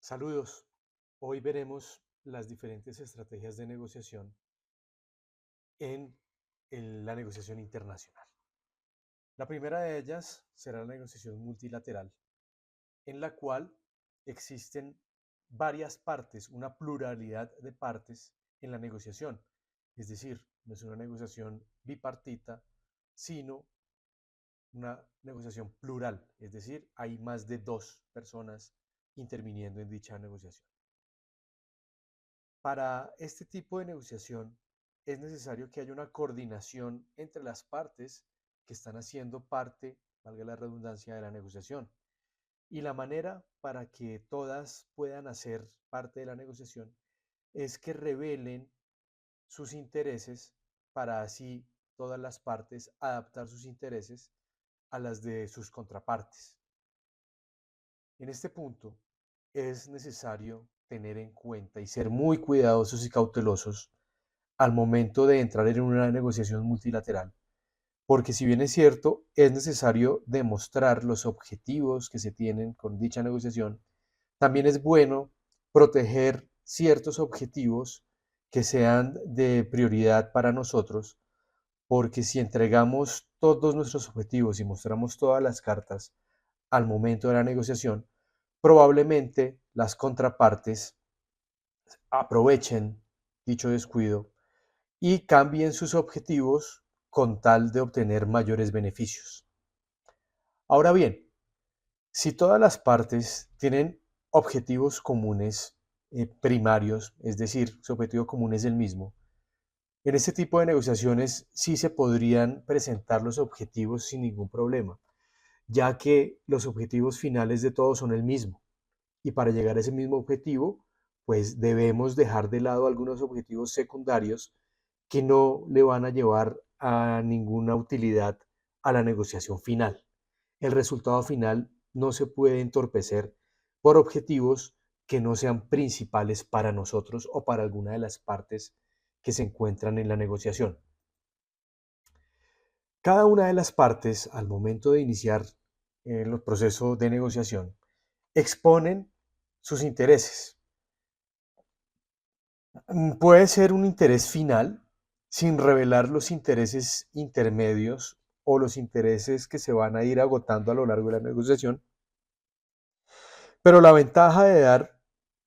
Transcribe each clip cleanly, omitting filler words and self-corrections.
Saludos. Hoy veremos las diferentes estrategias de negociación en, la negociación internacional. La primera de ellas será la negociación multilateral, en la cual existen varias partes, una pluralidad de partes en la negociación. Es decir, no es una negociación bipartita, sino una negociación plural, es decir, hay más de dos personas interviniendo en dicha negociación. Para este tipo de negociación es necesario que haya una coordinación entre las partes que están haciendo parte, valga la redundancia, de la negociación. Y la manera para que todas puedan hacer parte de la negociación es que revelen sus intereses para así todas las partes adaptar sus intereses a las de sus contrapartes. En este punto es necesario tener en cuenta y ser muy cuidadosos y cautelosos al momento de entrar en una negociación multilateral, porque si bien es cierto, es necesario demostrar los objetivos que se tienen con dicha negociación, también es bueno proteger ciertos objetivos que sean de prioridad para nosotros, porque si entregamos todos nuestros objetivos y mostramos todas las cartas al momento de la negociación, probablemente las contrapartes aprovechen dicho descuido y cambien sus objetivos con tal de obtener mayores beneficios. Ahora bien, si todas las partes tienen objetivos comunes primarios, es decir, su objetivo común es el mismo, en este tipo de negociaciones sí se podrían presentar los objetivos sin ningún problema, ya que los objetivos finales de todos son el mismo. Y para llegar a ese mismo objetivo, pues debemos dejar de lado algunos objetivos secundarios que no le van a llevar a ninguna utilidad a la negociación final. El resultado final no se puede entorpecer por objetivos que no sean principales para nosotros o para alguna de las partes que se encuentran en la negociación. Cada una de las partes, al momento de iniciar el proceso de negociación, exponen sus intereses. Puede ser un interés final sin revelar los intereses intermedios o los intereses que se van a ir agotando a lo largo de la negociación, pero la ventaja de dar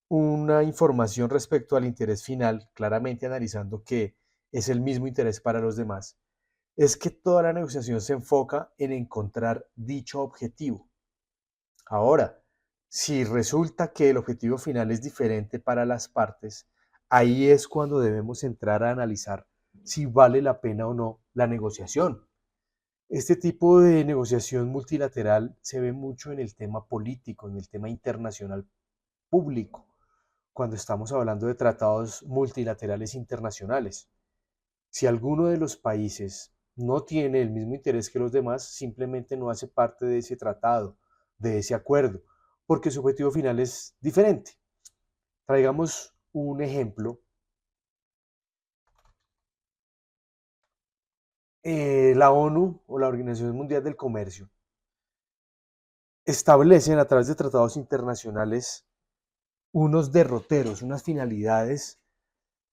una información respecto al interés final, claramente analizando que es el mismo interés para los demás, es que toda la negociación se enfoca en encontrar dicho objetivo. Ahora, si resulta que el objetivo final es diferente para las partes, ahí es cuando debemos entrar a analizar si vale la pena o no la negociación. Este tipo de negociación multilateral se ve mucho en el tema político, en el tema internacional público, cuando estamos hablando de tratados multilaterales internacionales. Si alguno de los países no tiene el mismo interés que los demás, simplemente no hace parte de ese tratado, de ese acuerdo, porque su objetivo final es diferente. Traigamos un ejemplo. La ONU o la Organización Mundial del Comercio establecen a través de tratados internacionales unos derroteros, unas finalidades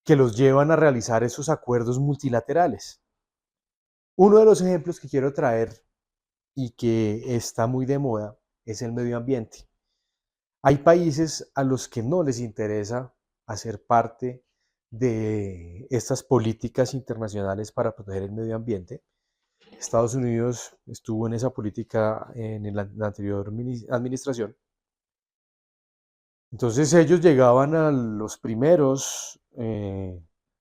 que los llevan a realizar esos acuerdos multilaterales. Uno de los ejemplos que quiero traer y que está muy de moda es el medio ambiente. Hay países a los que no les interesa hacer parte de estas políticas internacionales para proteger el medio ambiente. Estados Unidos estuvo en esa política en la anterior administración. Entonces ellos llegaban a a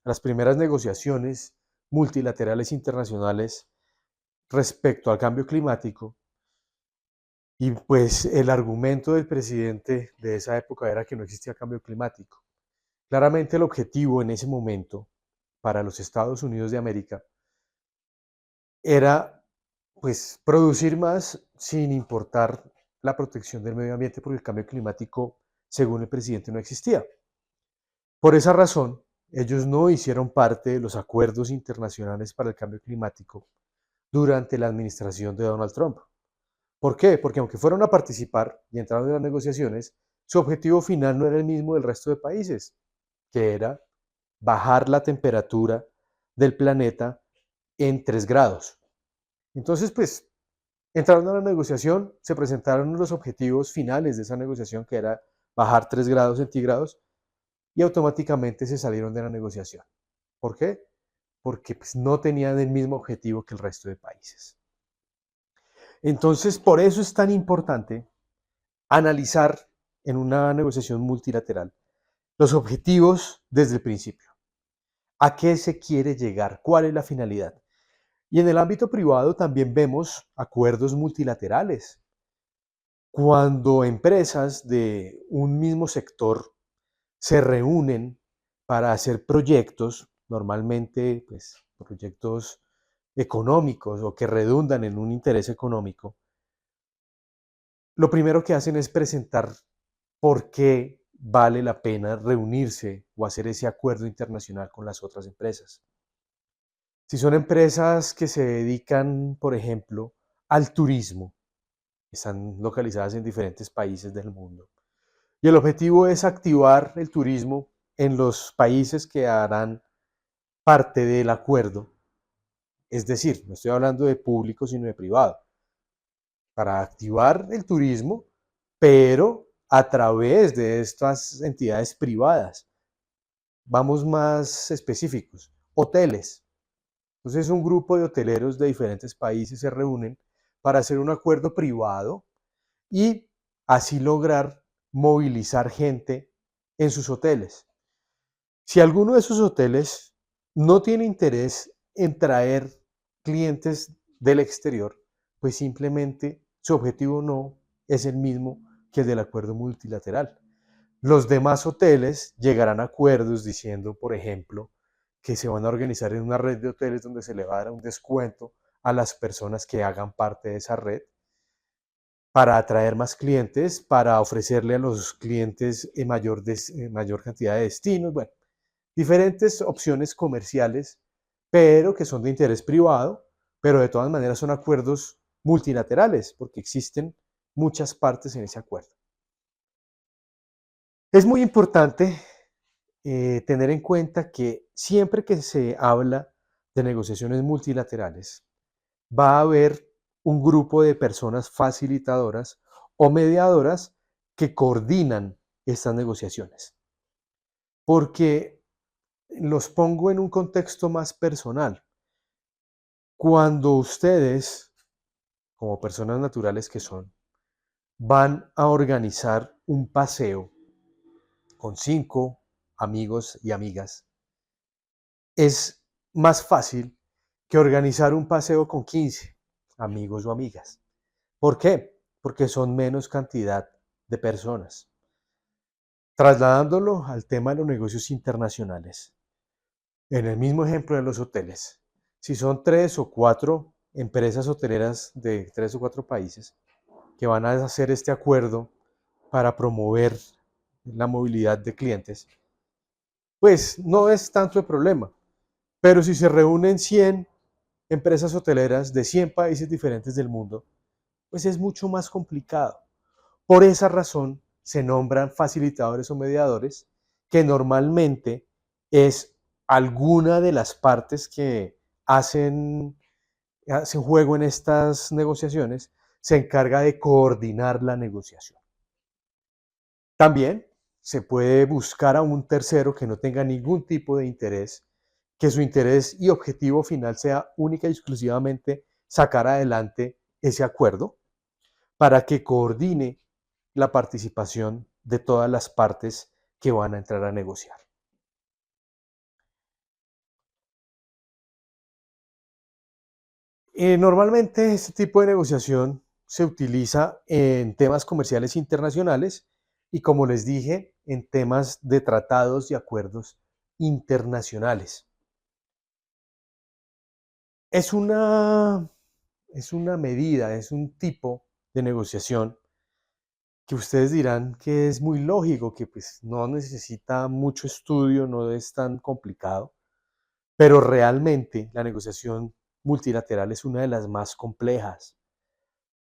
las primeras negociaciones multilaterales internacionales respecto al cambio climático. Y pues el argumento del presidente de esa época era que no existía cambio climático. Claramente el objetivo en ese momento para los Estados Unidos de América era pues producir más sin importar la protección del medio ambiente porque el cambio climático, según el presidente, no existía. Por esa razón, ellos no hicieron parte de los acuerdos internacionales para el cambio climático durante la administración de Donald Trump. ¿Por qué? Porque aunque fueron a participar y entraron en las negociaciones, su objetivo final no era el mismo del resto de países, que era bajar la temperatura del planeta en 3 grados. Entonces, pues, entraron a la negociación, se presentaron los objetivos finales de esa negociación, que era bajar 3 grados centígrados, y automáticamente se salieron de la negociación. ¿Por qué? Porque pues, no tenían el mismo objetivo que el resto de países. Entonces, por eso es tan importante analizar en una negociación multilateral los objetivos desde el principio. ¿A qué se quiere llegar? ¿Cuál es la finalidad? Y en el ámbito privado también vemos acuerdos multilaterales. Cuando empresas de un mismo sector se reúnen para hacer proyectos, normalmente pues, proyectos económicos o que redundan en un interés económico, lo primero que hacen es presentar por qué vale la pena reunirse o hacer ese acuerdo internacional con las otras empresas. Si son empresas que se dedican, por ejemplo, al turismo, están localizadas en diferentes países del mundo, y el objetivo es activar el turismo en los países que harán parte del acuerdo, es decir, no estoy hablando de público, sino de privado, para activar el turismo, pero a través de estas entidades privadas. Vamos más específicos, hoteles. Entonces un grupo de hoteleros de diferentes países se reúnen para hacer un acuerdo privado y así lograr movilizar gente en sus hoteles. Si alguno de esos hoteles no tiene interés en traer clientes del exterior, pues simplemente su objetivo no es el mismo que el del acuerdo multilateral. Los demás hoteles llegarán a acuerdos diciendo, por ejemplo, que se van a organizar en una red de hoteles donde se le va a dar un descuento a las personas que hagan parte de esa red para atraer más clientes, para ofrecerle a los clientes mayor cantidad de destinos, bueno, diferentes opciones comerciales, pero que son de interés privado, pero de todas maneras son acuerdos multilaterales, porque existen muchas partes en ese acuerdo. Es muy importante tener en cuenta que siempre que se habla de negociaciones multilaterales, va a haber un grupo de personas facilitadoras o mediadoras que coordinan estas negociaciones. Porque los pongo en un contexto más personal. Cuando ustedes, como personas naturales que son, van a organizar un paseo con 5 amigos y amigas, es más fácil que organizar un paseo con 15 amigos o amigas. ¿Por qué? Porque son menos cantidad de personas. Trasladándolo al tema de los negocios internacionales. En el mismo ejemplo de los hoteles, si son 3 o 4 empresas hoteleras de 3 o 4 países que van a hacer este acuerdo para promover la movilidad de clientes, pues no es tanto el problema. Pero si se reúnen 100 empresas hoteleras de 100 países diferentes del mundo, pues es mucho más complicado. Por esa razón se nombran facilitadores o mediadores, que normalmente es alguna de las partes que hacen juego en estas negociaciones, se encarga de coordinar la negociación. También se puede buscar a un tercero que no tenga ningún tipo de interés, que su interés y objetivo final sea única y exclusivamente sacar adelante ese acuerdo para que coordine la participación de todas las partes que van a entrar a negociar. Normalmente este tipo de negociación se utiliza en temas comerciales internacionales y, como les dije, en temas de tratados y acuerdos internacionales. Es una, es una medida, es un tipo de negociación que ustedes dirán que es muy lógico, que pues no necesita mucho estudio, no es tan complicado, pero realmente la negociación multilateral es una de las más complejas,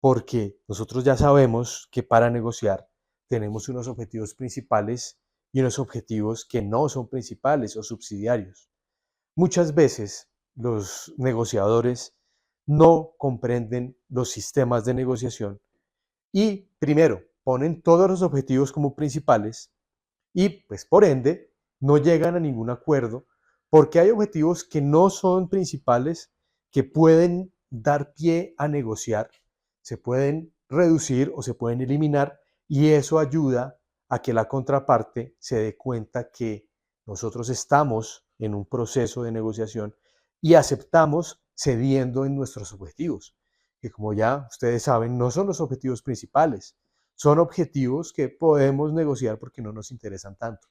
porque nosotros ya sabemos que para negociar tenemos unos objetivos principales y unos objetivos que no son principales o subsidiarios. Muchas veces los negociadores no comprenden los sistemas de negociación y, primero, ponen todos los objetivos como principales y, pues, por ende, no llegan a ningún acuerdo porque hay objetivos que no son principales, que pueden dar pie a negociar, se pueden reducir o se pueden eliminar, y eso ayuda a que la contraparte se dé cuenta que nosotros estamos en un proceso de negociación y aceptamos cediendo en nuestros objetivos, que, como ya ustedes saben, no son los objetivos principales, son objetivos que podemos negociar porque no nos interesan tanto,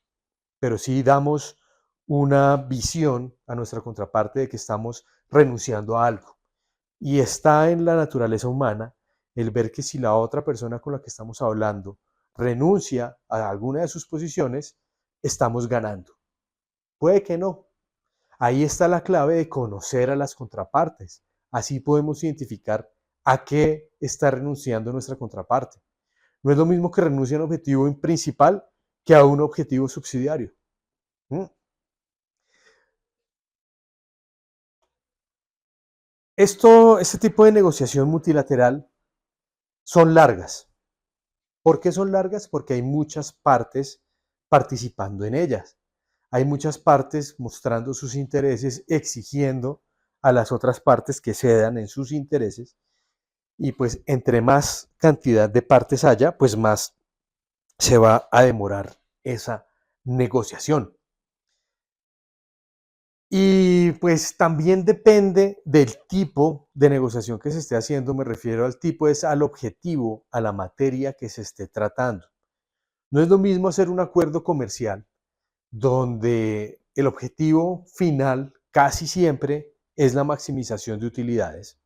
pero sí damos una visión a nuestra contraparte de que estamos renunciando a algo. Y está en la naturaleza humana el ver que si la otra persona con la que estamos hablando renuncia a alguna de sus posiciones, estamos ganando. Puede que no. Ahí está la clave de conocer a las contrapartes. Así podemos identificar a qué está renunciando nuestra contraparte. No es lo mismo que renuncie a un objetivo principal que a un objetivo subsidiario. Este tipo de negociación multilateral son largas. ¿Por qué son largas? Porque hay muchas partes participando en ellas. Hay muchas partes mostrando sus intereses, exigiendo a las otras partes que cedan en sus intereses. Y pues entre más cantidad de partes haya, pues más se va a demorar esa negociación. Y pues también depende del tipo de negociación que se esté haciendo, me refiero al tipo, es al objetivo, a la materia que se esté tratando. No es lo mismo hacer un acuerdo comercial donde el objetivo final casi siempre es la maximización de utilidades,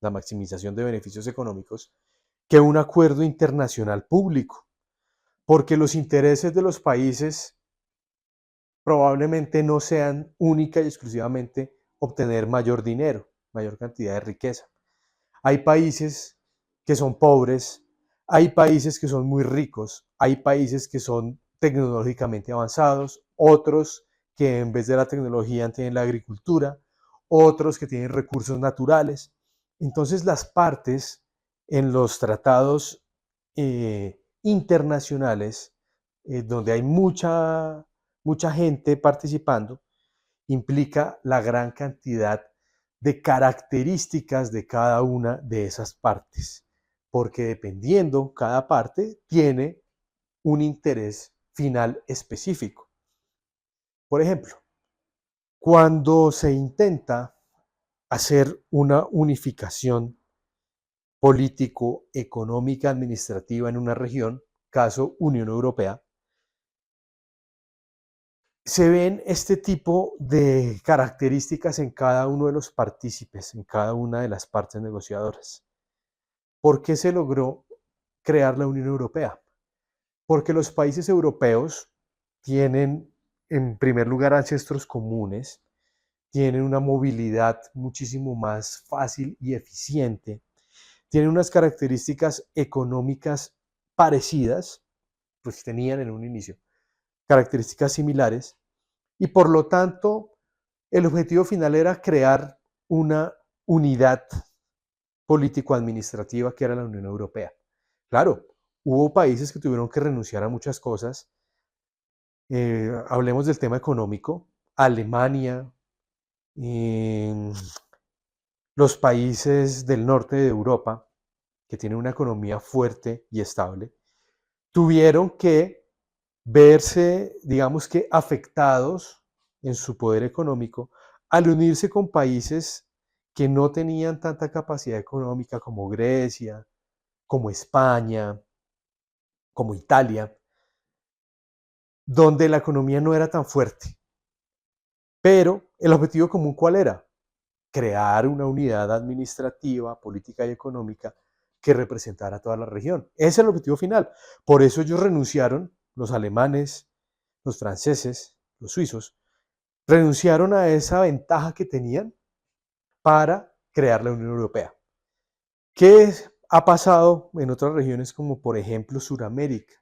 la maximización de beneficios económicos, que un acuerdo internacional público, porque los intereses de los países probablemente no sean única y exclusivamente obtener mayor dinero, mayor cantidad de riqueza. Hay países que son pobres, hay países que son muy ricos, hay países que son tecnológicamente avanzados, otros que en vez de la tecnología tienen la agricultura, otros que tienen recursos naturales. Entonces las partes en los tratados internacionales, donde hay mucha gente participando, implica la gran cantidad de características de cada una de esas partes, porque dependiendo cada parte tiene un interés final específico. Por ejemplo, cuando se intenta hacer una unificación político, económica, administrativa en una región, caso Unión Europea, se ven este tipo de características en cada uno de los partícipes, en cada una de las partes negociadoras. ¿Por qué se logró crear la Unión Europea? Porque los países europeos tienen, en primer lugar, ancestros comunes, tienen una movilidad muchísimo más fácil y eficiente, tienen unas características económicas parecidas, pues tenían en un inicio características similares, y por lo tanto el objetivo final era crear una unidad político-administrativa que era la Unión Europea. Claro, hubo países que tuvieron que renunciar a muchas cosas. Hablemos del tema económico. Alemania, los países del norte de Europa, que tienen una economía fuerte y estable, tuvieron que verse, digamos que, afectados en su poder económico al unirse con países que no tenían tanta capacidad económica como Grecia, como España, como Italia, donde la economía no era tan fuerte. Pero el objetivo común, ¿cuál era? Crear una unidad administrativa, política y económica que representara a toda la región. Ese es el objetivo final. Por eso ellos renunciaron, los alemanes, los franceses, los suizos, renunciaron a esa ventaja que tenían para crear la Unión Europea. ¿Qué ha pasado en otras regiones como por ejemplo Sudamérica?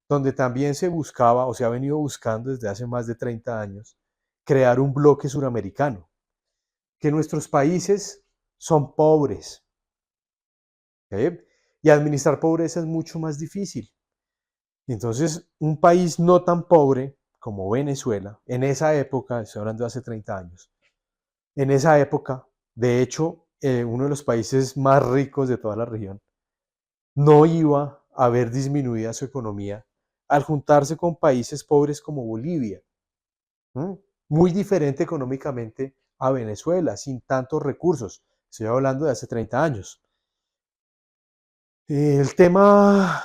donde también se buscaba o se ha venido buscando desde hace más de 30 años crear un bloque suramericano, que nuestros países son pobres, ¿sí? Y administrar pobreza es mucho más difícil. Entonces, un país no tan pobre como Venezuela, en esa época, estoy hablando de hace 30 años, en esa época, de hecho, uno de los países más ricos de toda la región, no iba a ver disminuida su economía al juntarse con países pobres como Bolivia, ¿m? Muy diferente económicamente a Venezuela, sin tantos recursos. Estoy hablando de hace 30 años. El tema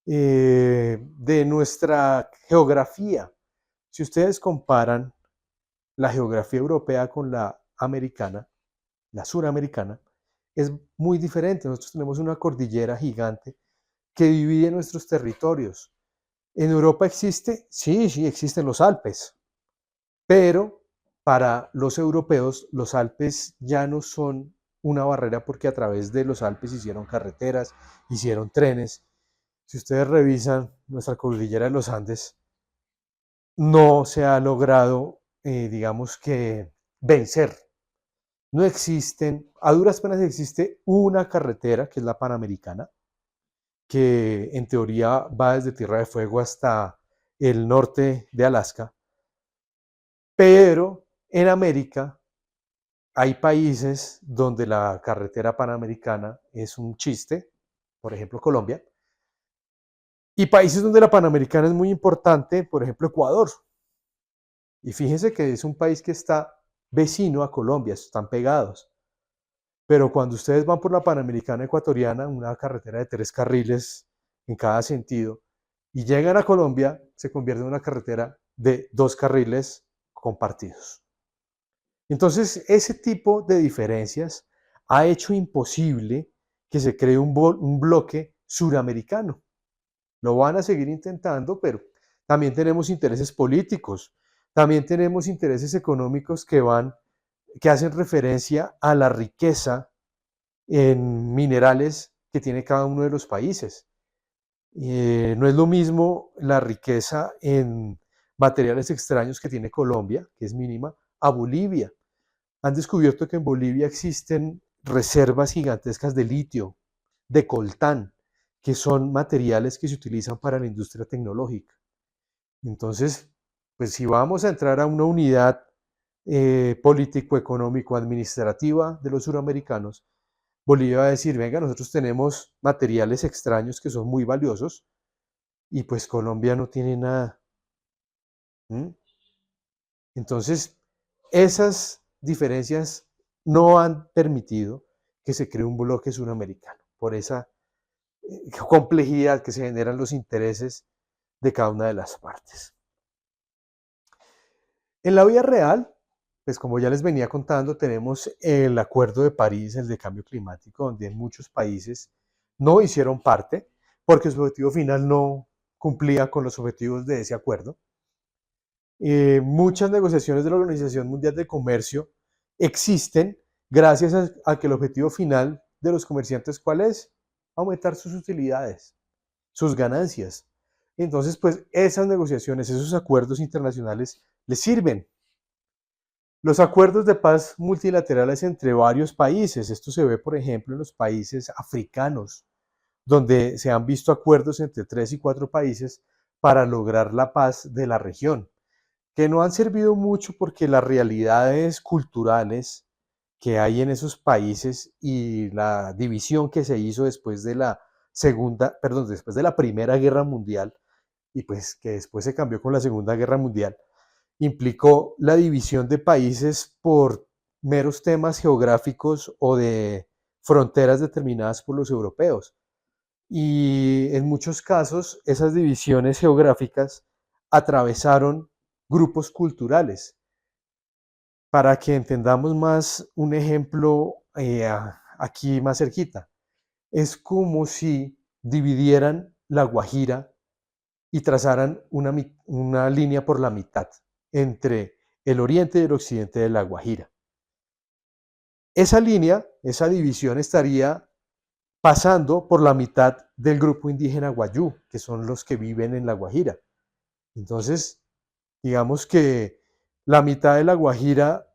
de nuestra geografía. Si ustedes comparan la geografía europea con la americana, la suramericana, es muy diferente. Nosotros tenemos una cordillera gigante que divide nuestros territorios. ¿En Europa existe? Sí, sí, existen los Alpes, pero para los europeos los Alpes ya no son una barrera porque a través de los Alpes hicieron carreteras, hicieron trenes. Si ustedes revisan nuestra cordillera de los Andes, no se ha logrado, digamos que, vencer. No existen, a duras penas existe una carretera, que es la Panamericana, que en teoría va desde Tierra de Fuego hasta el norte de Alaska, pero en América hay países donde la carretera panamericana es un chiste, por ejemplo Colombia, y países donde la panamericana es muy importante, por ejemplo Ecuador. Y fíjense que es un país que está vecino a Colombia, están pegados. Pero cuando ustedes van por la Panamericana Ecuatoriana, una carretera de 3 carriles en cada sentido, y llegan a Colombia, se convierte en una carretera de 2 carriles compartidos. Entonces, ese tipo de diferencias ha hecho imposible que se cree un bloque suramericano. Lo van a seguir intentando, pero también tenemos intereses políticos, también tenemos intereses económicos que hacen referencia a la riqueza en minerales que tiene cada uno de los países. No es lo mismo la riqueza en materiales extraños que tiene Colombia, que es mínima, a Bolivia. Han descubierto que en Bolivia existen reservas gigantescas de litio, de coltán, que son materiales que se utilizan para la industria tecnológica. Entonces, pues si vamos a entrar a una unidad político-económico-administrativa de los suramericanos, Bolivia va a decir, venga, nosotros tenemos materiales extraños que son muy valiosos y pues Colombia no tiene nada. ¿Mm? Entonces, esas diferencias no han permitido que se cree un bloque suramericano por esa complejidad que se generan los intereses de cada una de las partes. En la vida real, pues como ya les venía contando, tenemos el Acuerdo de París, el de cambio climático, donde muchos países no hicieron parte porque su objetivo final no cumplía con los objetivos de ese acuerdo. Muchas negociaciones de la Organización Mundial de Comercio existen gracias a que el objetivo final de los comerciantes, ¿cuál es? Aumentar sus utilidades, sus ganancias. Entonces, pues esas negociaciones, esos acuerdos internacionales les sirven. Los acuerdos de paz multilaterales entre varios países, esto se ve, por ejemplo, en los países africanos, donde se han visto acuerdos entre 3 y 4 países para lograr la paz de la región, que no han servido mucho porque las realidades culturales que hay en esos países y la división que se hizo después de después de la Primera Guerra Mundial, y pues que después se cambió con la Segunda Guerra Mundial, implicó la división de países por meros temas geográficos o de fronteras determinadas por los europeos. Y en muchos casos esas divisiones geográficas atravesaron grupos culturales. Para que entendamos más un ejemplo aquí más cerquita, es como si dividieran la Guajira y trazaran una línea por la mitad entre el oriente y el occidente de la Guajira. Esa línea, esa división estaría pasando por la mitad del grupo indígena Guayú, que son los que viven en La Guajira. Entonces, digamos que la mitad de La Guajira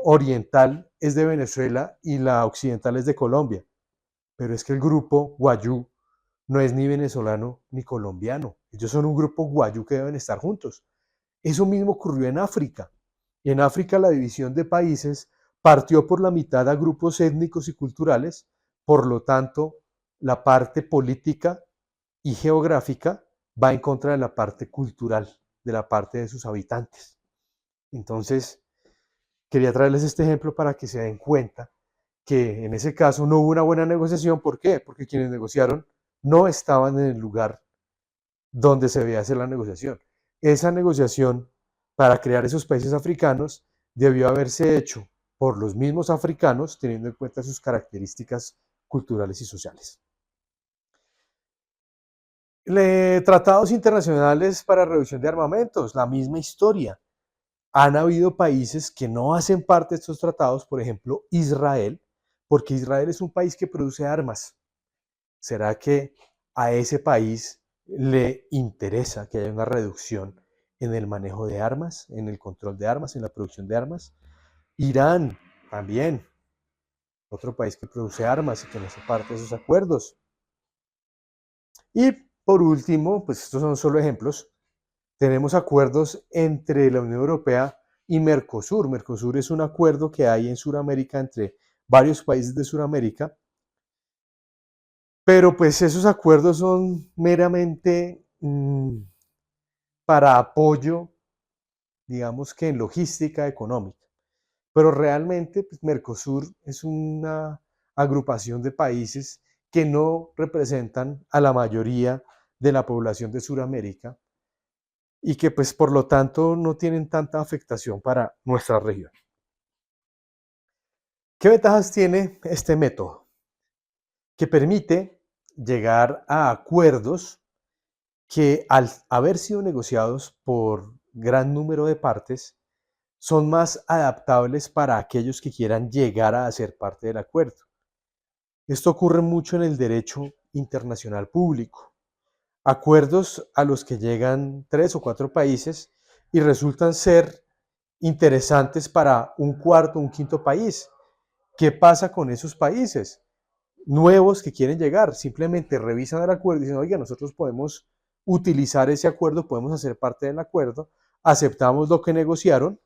oriental es de Venezuela y la occidental es de Colombia. Pero es que el grupo Guayú no es ni venezolano ni colombiano. Ellos son un grupo Guayú que deben estar juntos. Eso mismo ocurrió en África. En África la división de países partió por la mitad a grupos étnicos y culturales, por lo tanto, la parte política y geográfica va en contra de la parte cultural, de la parte de sus habitantes. Entonces, quería traerles este ejemplo para que se den cuenta que en ese caso no hubo una buena negociación. ¿Por qué? Porque quienes negociaron no estaban en el lugar donde se debía hacer la negociación. Esa negociación para crear esos países africanos debió haberse hecho por los mismos africanos, teniendo en cuenta sus características culturales y sociales. Tratados internacionales para reducción de armamentos, la misma historia. Han habido países que no hacen parte de estos tratados, por ejemplo, Israel, porque Israel es un país que produce armas. ¿Será que a ese país le interesa que haya una reducción en el manejo de armas, en el control de armas, en la producción de armas? Irán también, otro país que produce armas y que no hace parte de esos acuerdos. Y por último, pues estos son solo ejemplos, tenemos acuerdos entre la Unión Europea y Mercosur. Mercosur es un acuerdo que hay en Sudamérica entre varios países de Sudamérica, pero pues esos acuerdos son meramente para apoyo, digamos que en logística económica. Pero realmente pues, Mercosur es una agrupación de países que no representan a la mayoría de la población de Sudamérica y que pues por lo tanto no tienen tanta afectación para nuestra región. ¿Qué ventajas tiene este método? Que permite llegar a acuerdos que al haber sido negociados por gran número de partes, son más adaptables para aquellos que quieran llegar a ser parte del acuerdo. Esto ocurre mucho en el derecho internacional público. Acuerdos a los que llegan 3 o 4 países y resultan ser interesantes para un cuarto o un quinto país. ¿Qué pasa con esos países nuevos que quieren llegar? Simplemente revisan el acuerdo y dicen, oiga, nosotros podemos utilizar ese acuerdo, podemos hacer parte del acuerdo, aceptamos lo que negociaron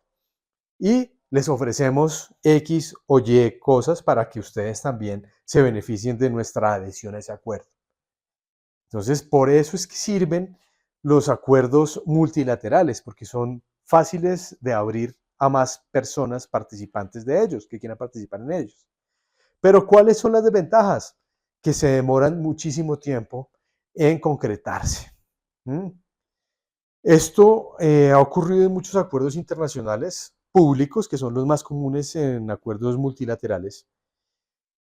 y les ofrecemos X o Y cosas para que ustedes también se beneficien de nuestra adhesión a ese acuerdo. Entonces, por eso es que sirven los acuerdos multilaterales, porque son fáciles de abrir a más personas participantes de ellos, que quieran participar en ellos. Pero ¿cuáles son las desventajas? Que se demoran muchísimo tiempo en concretarse. Esto ha ocurrido en muchos acuerdos internacionales públicos, que son los más comunes en acuerdos multilaterales,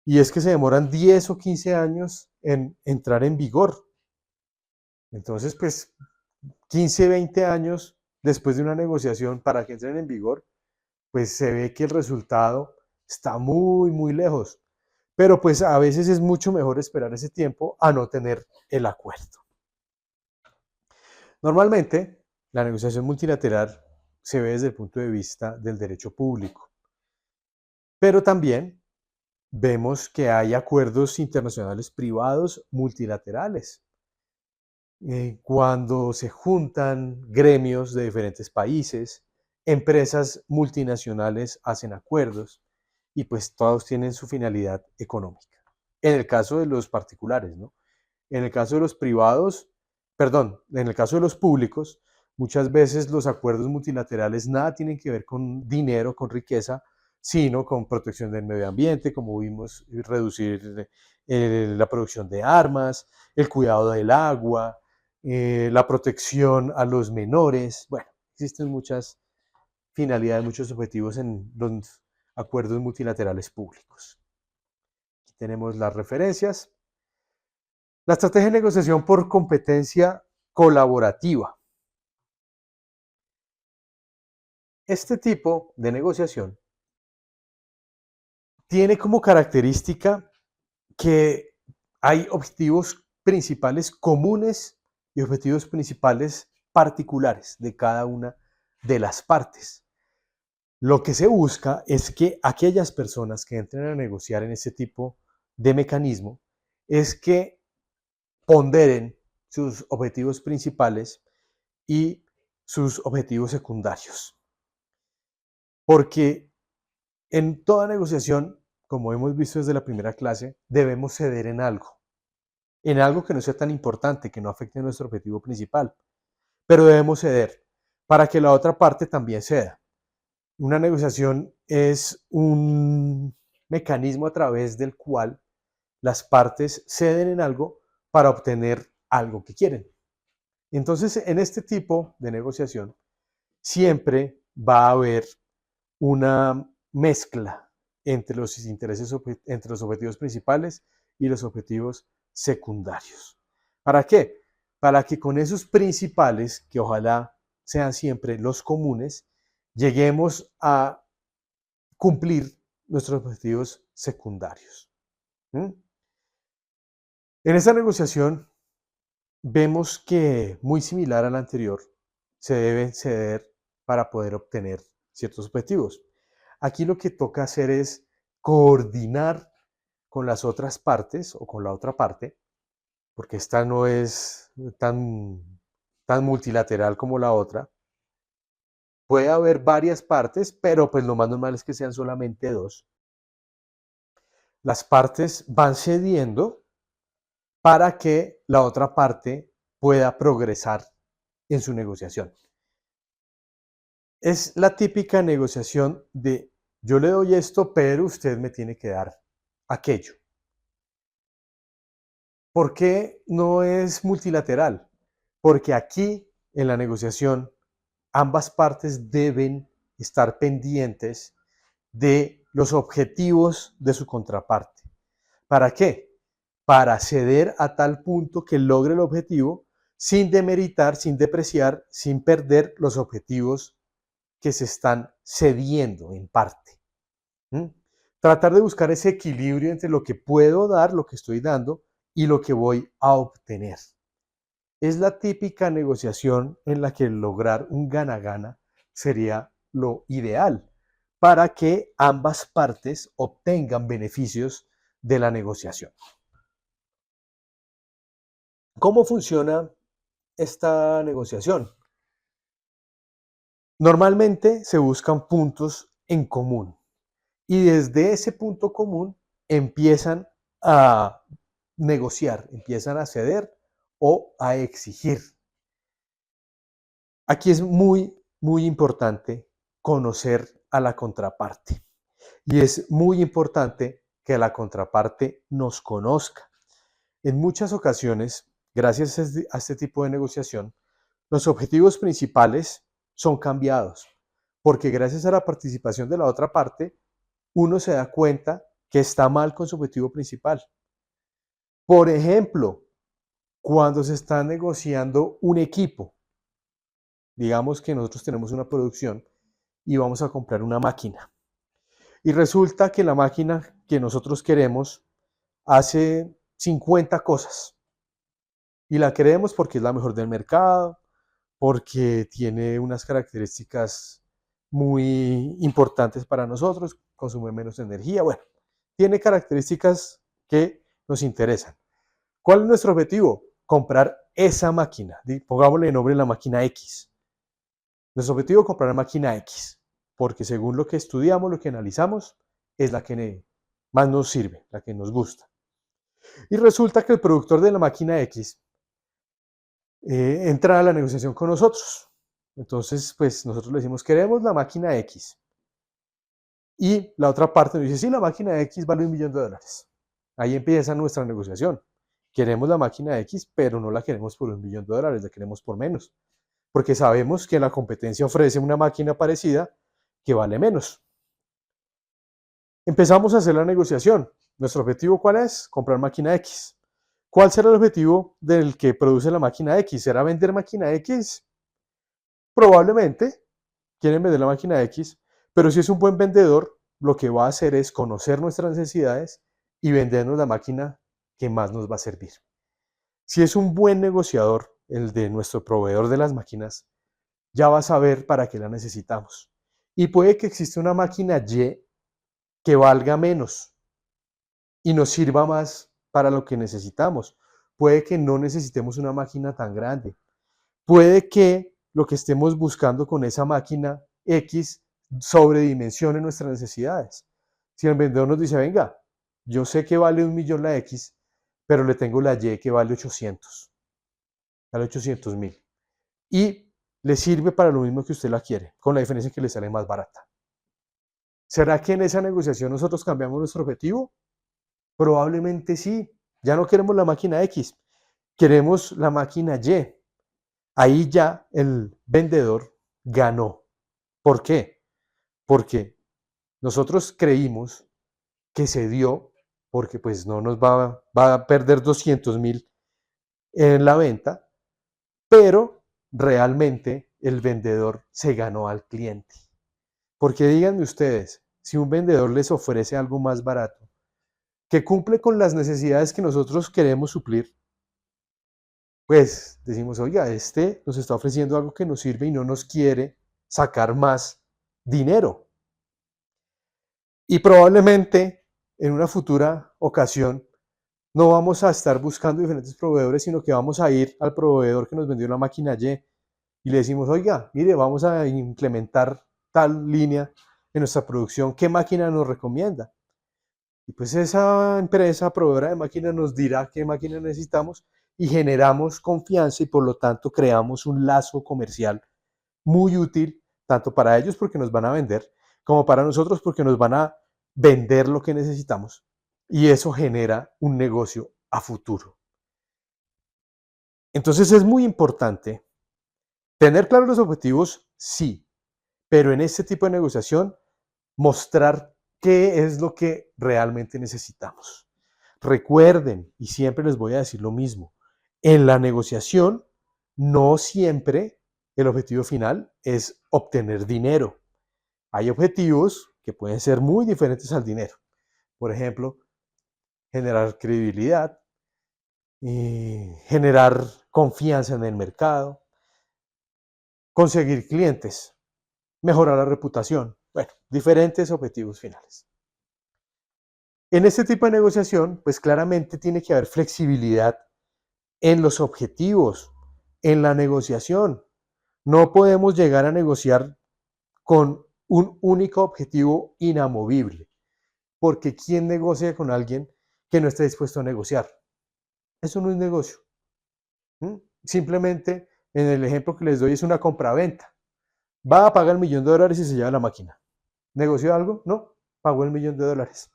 y es que se demoran 10 o 15 años en entrar en vigor. Entonces, pues 15, 20 años después de una negociación para que entren en vigor, pues se ve que el resultado está muy, muy lejos. Pero pues a veces es mucho mejor esperar ese tiempo a no tener el acuerdo. Normalmente, la negociación multilateral se ve desde el punto de vista del derecho público, pero también vemos que hay acuerdos internacionales privados multilaterales. Cuando se juntan gremios de diferentes países, empresas multinacionales hacen acuerdos y pues todos tienen su finalidad económica. En el caso de los particulares, ¿no? En el caso de los privados, perdón, en el caso de los públicos, muchas veces los acuerdos multilaterales nada tienen que ver con dinero, con riqueza, sino con protección del medio ambiente, como vimos, reducir la producción de armas, el cuidado del agua, la protección a los menores. Bueno, existen muchas finalidades, muchos objetivos en los acuerdos multilaterales públicos. Aquí tenemos las referencias. La estrategia de negociación por competencia colaborativa. Este tipo de negociación tiene como característica que hay objetivos principales comunes y objetivos principales particulares de cada una de las partes. Lo que se busca es que aquellas personas que entren a negociar en este tipo de mecanismo es que ponderen sus objetivos principales y sus objetivos secundarios. Porque en toda negociación, como hemos visto desde la primera clase, debemos ceder en algo que no sea tan importante, que no afecte nuestro objetivo principal, pero debemos ceder para que la otra parte también ceda. Una negociación es un mecanismo a través del cual las partes ceden en algo para obtener algo que quieren. Entonces, en este tipo de negociación, siempre va a haber una mezcla entre los intereses, entre los objetivos principales y los objetivos secundarios. ¿Para qué? Para que con esos principales, que ojalá sean siempre los comunes, lleguemos a cumplir nuestros objetivos secundarios. ¿Mm? En esta negociación vemos que, muy similar a la anterior, se debe ceder para poder obtener ciertos objetivos. Aquí lo que toca hacer es coordinar con las otras partes o con la otra parte, porque esta no es tan multilateral como la otra. Puede haber varias partes, pero pues lo más normal es que sean solamente dos. Las partes van cediendo para que la otra parte pueda progresar en su negociación. Es la típica negociación de yo le doy esto, pero usted me tiene que dar aquello. ¿Por qué no es multilateral? Porque aquí en la negociación ambas partes deben estar pendientes de los objetivos de su contraparte. ¿Para qué? Para ceder a tal punto que logre el objetivo sin demeritar, sin depreciar, sin perder los objetivos que se están cediendo en parte. ¿Mm? Tratar de buscar ese equilibrio entre lo que puedo dar, lo que estoy dando, y lo que voy a obtener. Es la típica negociación en la que lograr un gana-gana sería lo ideal para que ambas partes obtengan beneficios de la negociación. ¿Cómo funciona esta negociación? Normalmente se buscan puntos en común y desde ese punto común empiezan a negociar, empiezan a ceder o a exigir. Aquí es muy importante conocer a la contraparte y es muy importante que la contraparte nos conozca. En muchas ocasiones, gracias a este tipo de negociación, los objetivos principales son cambiados, porque gracias a la participación de la otra parte, uno se da cuenta que está mal con su objetivo principal. Por ejemplo, cuando se está negociando un equipo, digamos que nosotros tenemos una producción y vamos a comprar una máquina. Y resulta que la máquina que nosotros queremos hace 50 cosas. Y la queremos porque es la mejor del mercado, porque tiene unas características muy importantes para nosotros, consume menos energía, bueno, tiene características que nos interesan. ¿Cuál es nuestro objetivo? Comprar esa máquina, pongámosle el nombre de la máquina X. Nuestro objetivo es comprar la máquina X, porque según lo que estudiamos, lo que analizamos, es la que más nos sirve, la que nos gusta. Y resulta que el productor de la máquina X entra a la negociación con nosotros. Entonces, pues nosotros le decimos, queremos la máquina X. Y la otra parte nos dice, sí, la máquina X vale $1.000.000. Ahí empieza nuestra negociación. Queremos la máquina X, pero no la queremos por $1.000.000, la queremos por menos. Porque sabemos que la competencia ofrece una máquina parecida que vale menos. Empezamos a hacer la negociación. ¿Nuestro objetivo cuál es? Comprar máquina X. ¿Cuál será el objetivo del que produce la máquina X? ¿Será vender máquina X? Probablemente quieren vender la máquina X, pero si es un buen vendedor, lo que va a hacer es conocer nuestras necesidades y vendernos la máquina que más nos va a servir. Si es un buen negociador, el de nuestro proveedor de las máquinas, ya va a saber para qué la necesitamos. Y puede que exista una máquina Y que valga menos y nos sirva más para lo que necesitamos. Puede que no necesitemos una máquina tan grande. Puede que lo que estemos buscando con esa máquina X sobredimensione nuestras necesidades. Si el vendedor nos dice, venga, yo sé que vale 1.000.000 la X, pero le tengo la Y que vale 800, vale 800.000. Y le sirve para lo mismo que usted la quiere, con la diferencia que le sale más barata. ¿Será que en esa negociación nosotros cambiamos nuestro objetivo? Probablemente sí. Ya no queremos la máquina X, queremos la máquina Y. Ahí ya el vendedor ganó. ¿Por qué? Porque nosotros creímos que se dio, porque pues no nos va a perder 200.000 en la venta, pero realmente el vendedor se ganó al cliente. Porque díganme ustedes, si un vendedor les ofrece algo más barato, que cumple con las necesidades que nosotros queremos suplir, pues decimos, oiga, este nos está ofreciendo algo que nos sirve y no nos quiere sacar más dinero. Y probablemente en una futura ocasión no vamos a estar buscando diferentes proveedores, sino que vamos a ir al proveedor que nos vendió la máquina y le decimos, oiga, mire, vamos a implementar tal línea en nuestra producción, ¿qué máquina nos recomienda? Y pues esa empresa proveedora de máquinas nos dirá qué máquina necesitamos y generamos confianza y por lo tanto creamos un lazo comercial muy útil, tanto para ellos porque nos van a vender, como para nosotros porque nos van a vender lo que necesitamos. Y eso genera un negocio a futuro. Entonces es muy importante tener claros los objetivos, sí, pero en este tipo de negociación mostrar qué es lo que realmente necesitamos. Recuerden, y siempre les voy a decir lo mismo, en la negociación no siempre el objetivo final es obtener dinero. Hay objetivos que pueden ser muy diferentes al dinero. Por ejemplo, generar credibilidad, generar confianza en el mercado, conseguir clientes, mejorar la reputación. Bueno, diferentes objetivos finales. En este tipo de negociación, pues claramente tiene que haber flexibilidad en los objetivos, en la negociación. No podemos llegar a negociar con un único objetivo inamovible, porque ¿quién negocia con alguien que no está dispuesto a negociar? Eso no es negocio. Simplemente, en el ejemplo que les doy, es una compraventa. Va a pagar $1.000.000 y se lleva la máquina. ¿Negoció algo? No, pagó $1.000.000.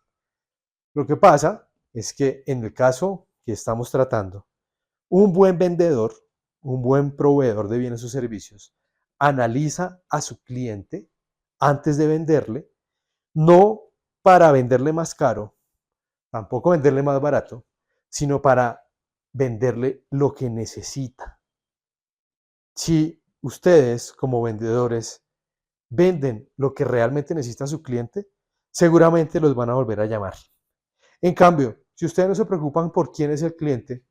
Lo que pasa es que en el caso que estamos tratando, un buen vendedor, un buen proveedor de bienes o servicios, analiza a su cliente antes de venderle, no para venderle más caro, tampoco venderle más barato, sino para venderle lo que necesita. Si ustedes como vendedores venden lo que realmente necesita su cliente, seguramente los van a volver a llamar. En cambio, si ustedes no se preocupan por quién es el cliente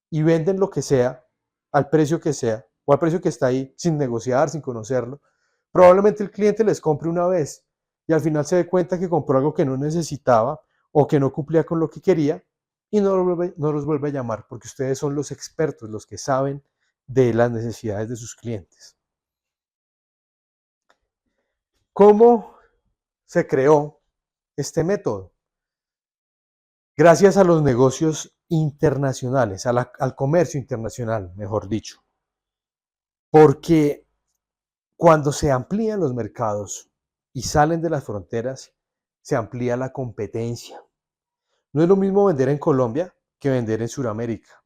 y venden lo que sea, al precio que sea, o al precio que está ahí, sin negociar, sin conocerlo, probablemente el cliente les compre una vez y al final se dé cuenta que compró algo que no necesitaba o que no cumplía con lo que quería y no los vuelve a llamar porque ustedes son los expertos, los que saben de las necesidades de sus clientes. ¿Cómo se creó este método? Gracias a los negocios internacionales, al comercio internacional, mejor dicho. Porque cuando se amplían los mercados y salen de las fronteras, se amplía la competencia. No es lo mismo vender en Colombia que vender en Sudamérica.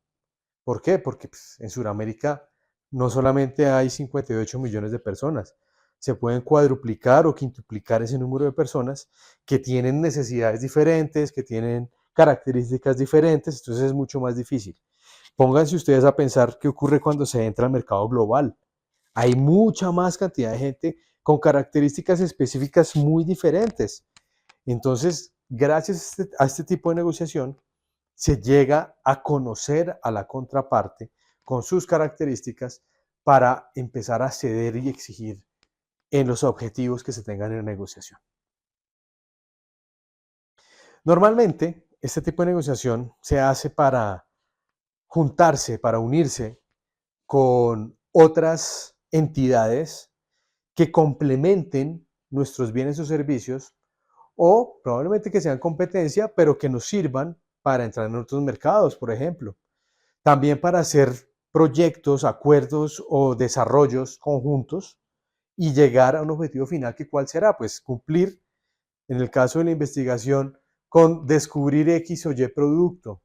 ¿Por qué? Porque en Sudamérica no solamente hay 58 millones de personas, se pueden cuadruplicar o quintuplicar ese número de personas que tienen necesidades diferentes, que tienen características diferentes, entonces es mucho más difícil. Pónganse ustedes a pensar qué ocurre cuando se entra al mercado global. Hay mucha más cantidad de gente con características específicas muy diferentes. Entonces, gracias a este tipo de negociación, se llega a conocer a la contraparte con sus características para empezar a ceder y exigir en los objetivos que se tengan en la negociación. Normalmente, este tipo de negociación se hace para juntarse, para unirse con otras entidades que complementen nuestros bienes o servicios o probablemente que sean competencia, pero que nos sirvan para entrar en otros mercados, por ejemplo. También para hacer proyectos, acuerdos o desarrollos conjuntos y llegar a un objetivo final que cuál será, pues cumplir, en el caso de la investigación, con descubrir X o Y producto.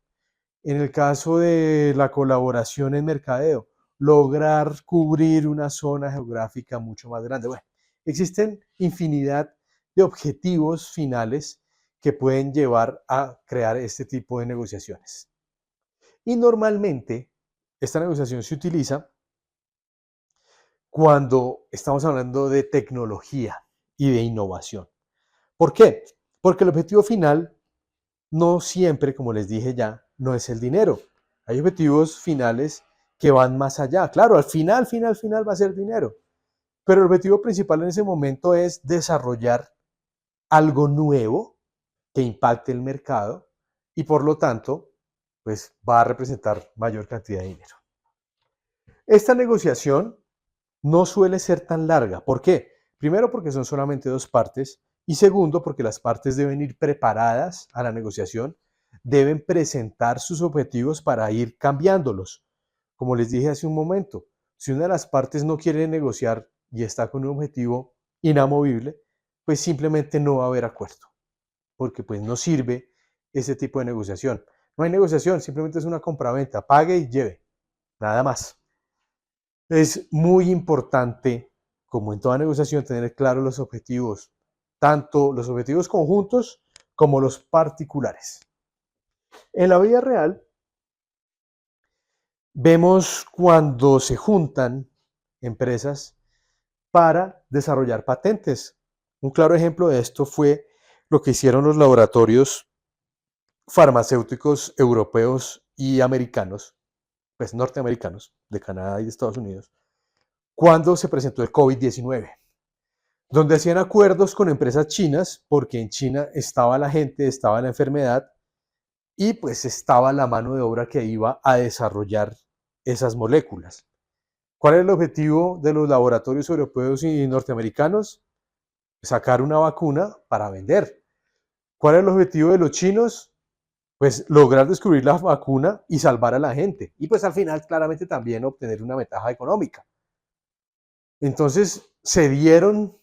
En el caso de la colaboración en mercadeo, lograr cubrir una zona geográfica mucho más grande. Bueno, existen infinidad de objetivos finales que pueden llevar a crear este tipo de negociaciones. Y normalmente esta negociación se utiliza cuando estamos hablando de tecnología y de innovación. ¿Por qué? Porque el objetivo final no siempre, como les dije ya, no es el dinero. Hay objetivos finales que van más allá. Claro, al final va a ser dinero. Pero el objetivo principal en ese momento es desarrollar algo nuevo que impacte el mercado y por lo tanto, pues va a representar mayor cantidad de dinero. Esta negociación no suele ser tan larga. ¿Por qué? Primero, porque son solamente dos partes y segundo, porque las partes deben ir preparadas a la negociación, deben presentar sus objetivos para ir cambiándolos. Como les dije hace un momento, si una de las partes no quiere negociar y está con un objetivo inamovible, pues simplemente no va a haber acuerdo, porque pues no sirve ese tipo de negociación. No hay negociación, simplemente es una compraventa, pague y lleve, nada más. Es muy importante, como en toda negociación, tener claros los objetivos, tanto los objetivos conjuntos como los particulares. En la vida real, vemos cuando se juntan empresas para desarrollar patentes. Un claro ejemplo de esto fue lo que hicieron los laboratorios farmacéuticos europeos y americanos, pues norteamericanos, de Canadá y de Estados Unidos, cuando se presentó el COVID-19, donde hacían acuerdos con empresas chinas, porque en China estaba la gente, estaba la enfermedad y pues estaba la mano de obra que iba a desarrollar esas moléculas. ¿Cuál es el objetivo de los laboratorios europeos y norteamericanos? Sacar una vacuna para vender. ¿Cuál es el objetivo de los chinos? Pues lograr descubrir la vacuna y salvar a la gente. Y pues al final claramente también obtener una ventaja económica. Entonces se dieron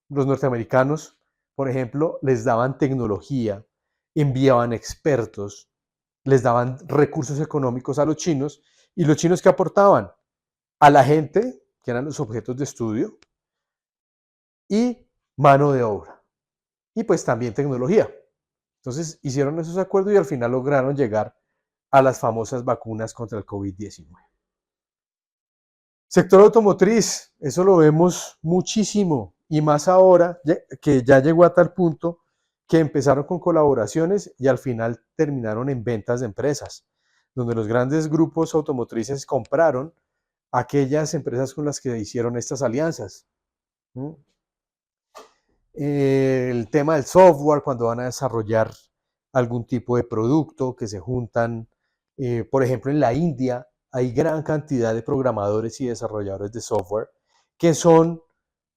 los norteamericanos, por ejemplo, les daban tecnología, enviaban expertos, les daban recursos económicos a los chinos y los chinos que aportaban a la gente, que eran los objetos de estudio, y mano de obra. Y pues también tecnología. Entonces hicieron esos acuerdos y al final lograron llegar a las famosas vacunas contra el COVID-19. Sector automotriz, eso lo vemos muchísimo y más ahora que ya llegó a tal punto que empezaron con colaboraciones y al final terminaron en ventas de empresas, donde los grandes grupos automotrices compraron aquellas empresas con las que hicieron estas alianzas. El tema del software, cuando van a desarrollar algún tipo de producto, que se juntan, por ejemplo, en la India hay gran cantidad de programadores y desarrolladores de software que son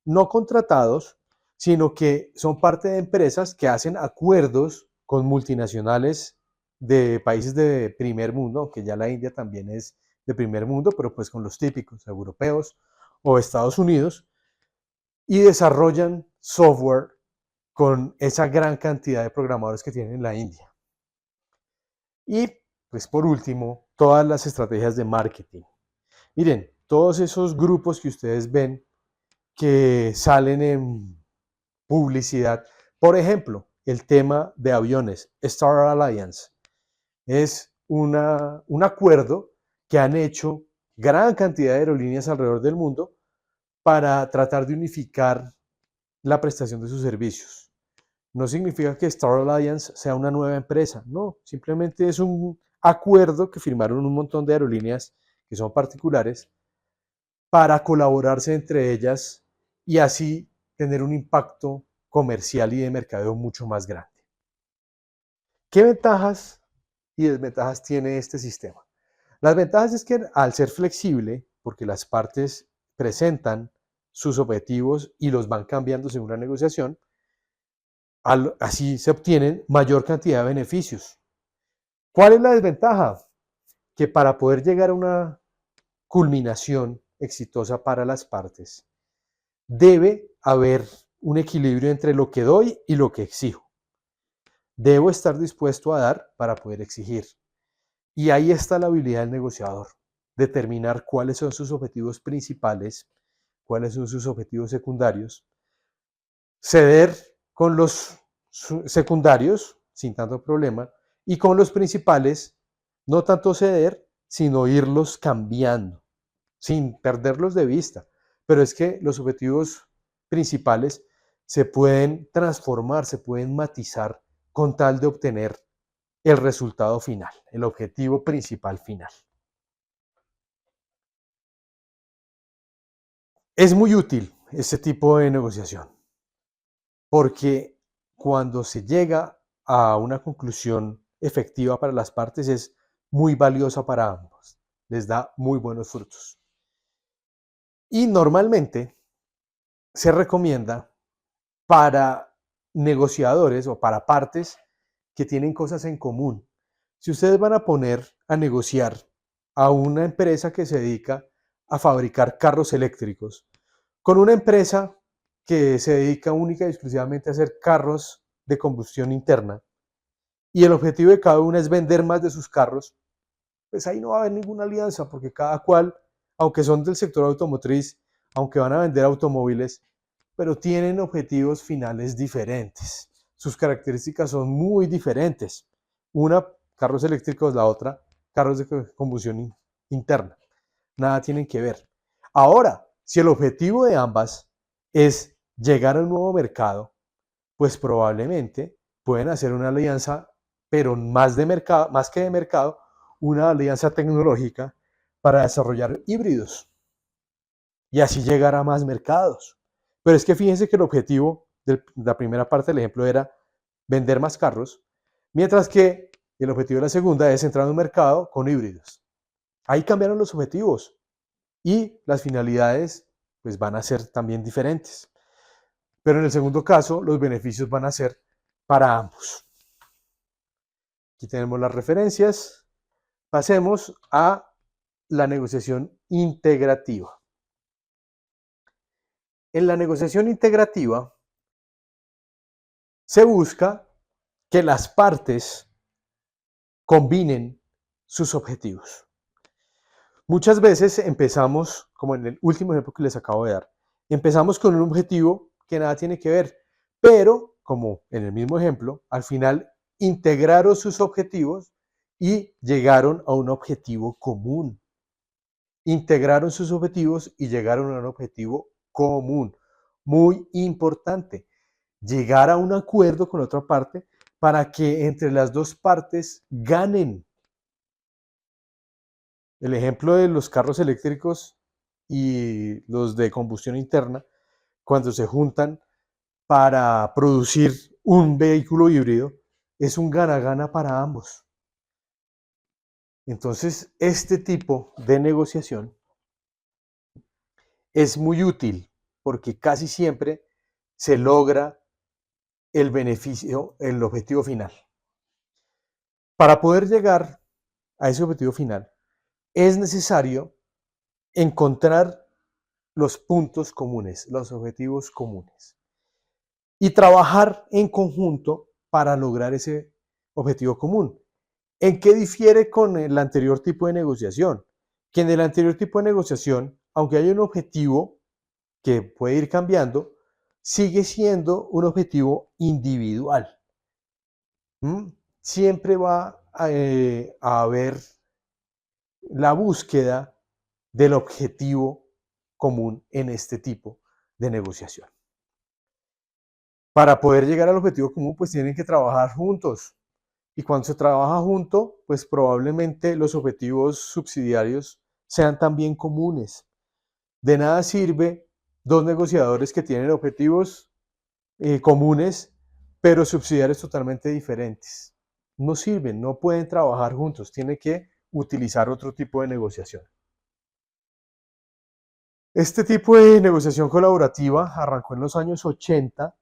no contratados, sino que son parte de empresas que hacen acuerdos con multinacionales de países de primer mundo, aunque ya la India también es de primer mundo, pero pues con los típicos europeos o Estados Unidos, y desarrollan software con esa gran cantidad de programadores que tienen en la India. Y pues por último, todas las estrategias de marketing. Miren, todos esos grupos que ustedes ven que salen en publicidad, por ejemplo, el tema de aviones, Star Alliance, es un acuerdo que han hecho gran cantidad de aerolíneas alrededor del mundo para tratar de unificar la prestación de sus servicios. no significa que Star Alliance sea una nueva empresa, no, simplemente es un acuerdo que firmaron un montón de aerolíneas que son particulares para colaborarse entre ellas y así tener un impacto comercial y de mercadeo mucho más grande. ¿Qué ventajas y desventajas tiene este sistema? Las ventajas es que al ser flexible, porque las partes presentan sus objetivos y los van cambiando según la negociación, así se obtienen mayor cantidad de beneficios. ¿Cuál es la desventaja? Que para poder llegar a una culminación exitosa para las partes, debe haber un equilibrio entre lo que doy y lo que exijo. Debo estar dispuesto a dar para poder exigir. Y ahí está la habilidad del negociador, determinar cuáles son sus objetivos principales, cuáles son sus objetivos secundarios, ceder con los secundarios sin tanto problema y con los principales no tanto ceder, sino irlos cambiando sin perderlos de vista. Pero es que los objetivos principales se pueden transformar, se pueden matizar con tal de obtener el resultado final, el objetivo principal final. Es muy útil este tipo de negociación porque cuando se llega a una conclusión efectiva para las partes es muy valiosa para ambos, les da muy buenos frutos. Y normalmente se recomienda para negociadores o para partes que tienen cosas en común. Si ustedes van a poner a negociar a una empresa que se dedica a fabricar carros eléctricos con una empresa que se dedica única y exclusivamente a hacer carros de combustión interna y el objetivo de cada una es vender más de sus carros, pues ahí no va a haber ninguna alianza porque cada cual, aunque son del sector automotriz, aunque van a vender automóviles, pero tienen objetivos finales diferentes. Sus características son muy diferentes. Una, carros eléctricos, la otra, carros de combustión interna. Nada tienen que ver. Ahora, si el objetivo de ambas es llegar a un nuevo mercado, pues probablemente pueden hacer una alianza, pero más de mercado, más que de mercado, una alianza tecnológica para desarrollar híbridos y así llegar a más mercados. Pero es que fíjense que el objetivo de la primera parte del ejemplo era vender más carros, mientras que el objetivo de la segunda es entrar en un mercado con híbridos. Ahí cambiaron los objetivos y las finalidades pues van a ser también diferentes. Pero en el segundo caso, los beneficios van a ser para ambos. Aquí tenemos las referencias. Pasemos a la negociación integrativa. En la negociación integrativa se busca que las partes combinen sus objetivos. Muchas veces empezamos, como en el último ejemplo que les acabo de dar, empezamos con un objetivo que nada tiene que ver, pero como en el mismo ejemplo, al final integraron sus objetivos y llegaron a un objetivo común. Integraron sus objetivos y llegaron a un objetivo común. Muy importante, llegar a un acuerdo con la otra parte para que entre las dos partes ganen. El ejemplo de los carros eléctricos y los de combustión interna, cuando se juntan para producir un vehículo híbrido, es un gana-gana para ambos. Entonces, este tipo de negociación es muy útil porque casi siempre se logra el beneficio, el objetivo final. Para poder llegar a ese objetivo final, es necesario encontrar los puntos comunes, los objetivos comunes y trabajar en conjunto para lograr ese objetivo común. ¿En qué difiere con el anterior tipo de negociación? Que en el anterior tipo de negociación, aunque hay un objetivo que puede ir cambiando, sigue siendo un objetivo individual. Siempre va a haber la búsqueda del objetivo común en este tipo de negociación. Para poder llegar al objetivo común, pues tienen que trabajar juntos. Y cuando se trabaja junto, pues probablemente los objetivos subsidiarios sean también comunes. De nada sirve dos negociadores que tienen objetivos comunes, pero subsidiarios totalmente diferentes. No sirven, no pueden trabajar juntos, tienen que utilizar otro tipo de negociación. Este tipo de negociación colaborativa arrancó en los años 80,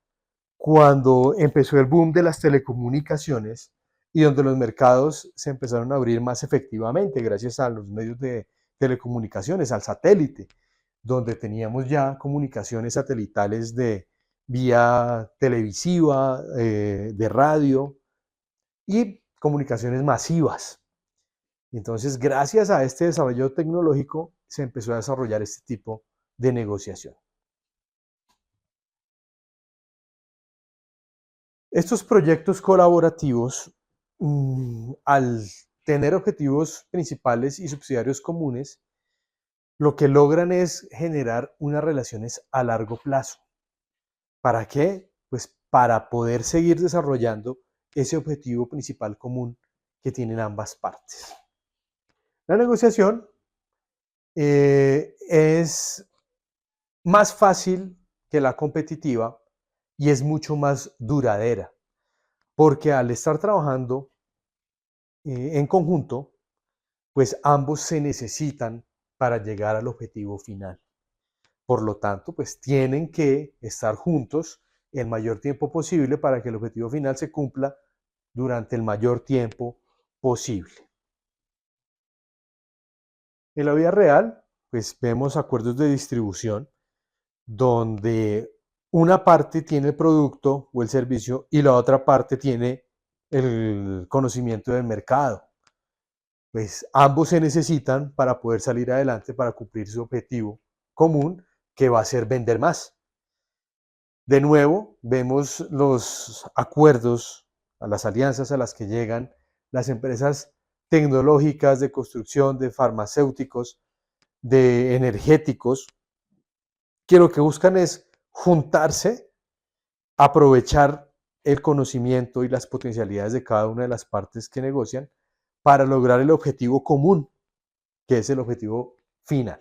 cuando empezó el boom de las telecomunicaciones y donde los mercados se empezaron a abrir más efectivamente gracias a los medios de telecomunicaciones, al satélite, donde teníamos ya comunicaciones satelitales de vía televisiva, de radio y comunicaciones masivas. Entonces, gracias a este desarrollo tecnológico, se empezó a desarrollar este tipo de negociación. Estos proyectos colaborativos, al tener objetivos principales y subsidiarios comunes, lo que logran es generar unas relaciones a largo plazo. ¿Para qué? Pues para poder seguir desarrollando ese objetivo principal común que tienen ambas partes. La negociación es más fácil que la competitiva y es mucho más duradera, porque al estar trabajando en conjunto, pues ambos se necesitan para llegar al objetivo final. Por lo tanto, pues tienen que estar juntos el mayor tiempo posible para que el objetivo final se cumpla durante el mayor tiempo posible. En la vida real, pues vemos acuerdos de distribución donde una parte tiene el producto o el servicio y la otra parte tiene el conocimiento del mercado. Pues ambos se necesitan para poder salir adelante, para cumplir su objetivo común, que va a ser vender más. De nuevo, vemos los acuerdos, a las alianzas a las que llegan las empresas tecnológicas de construcción, de farmacéuticos, de energéticos, que lo que buscan es juntarse, aprovechar el conocimiento y las potencialidades de cada una de las partes que negocian para lograr el objetivo común, que es el objetivo final.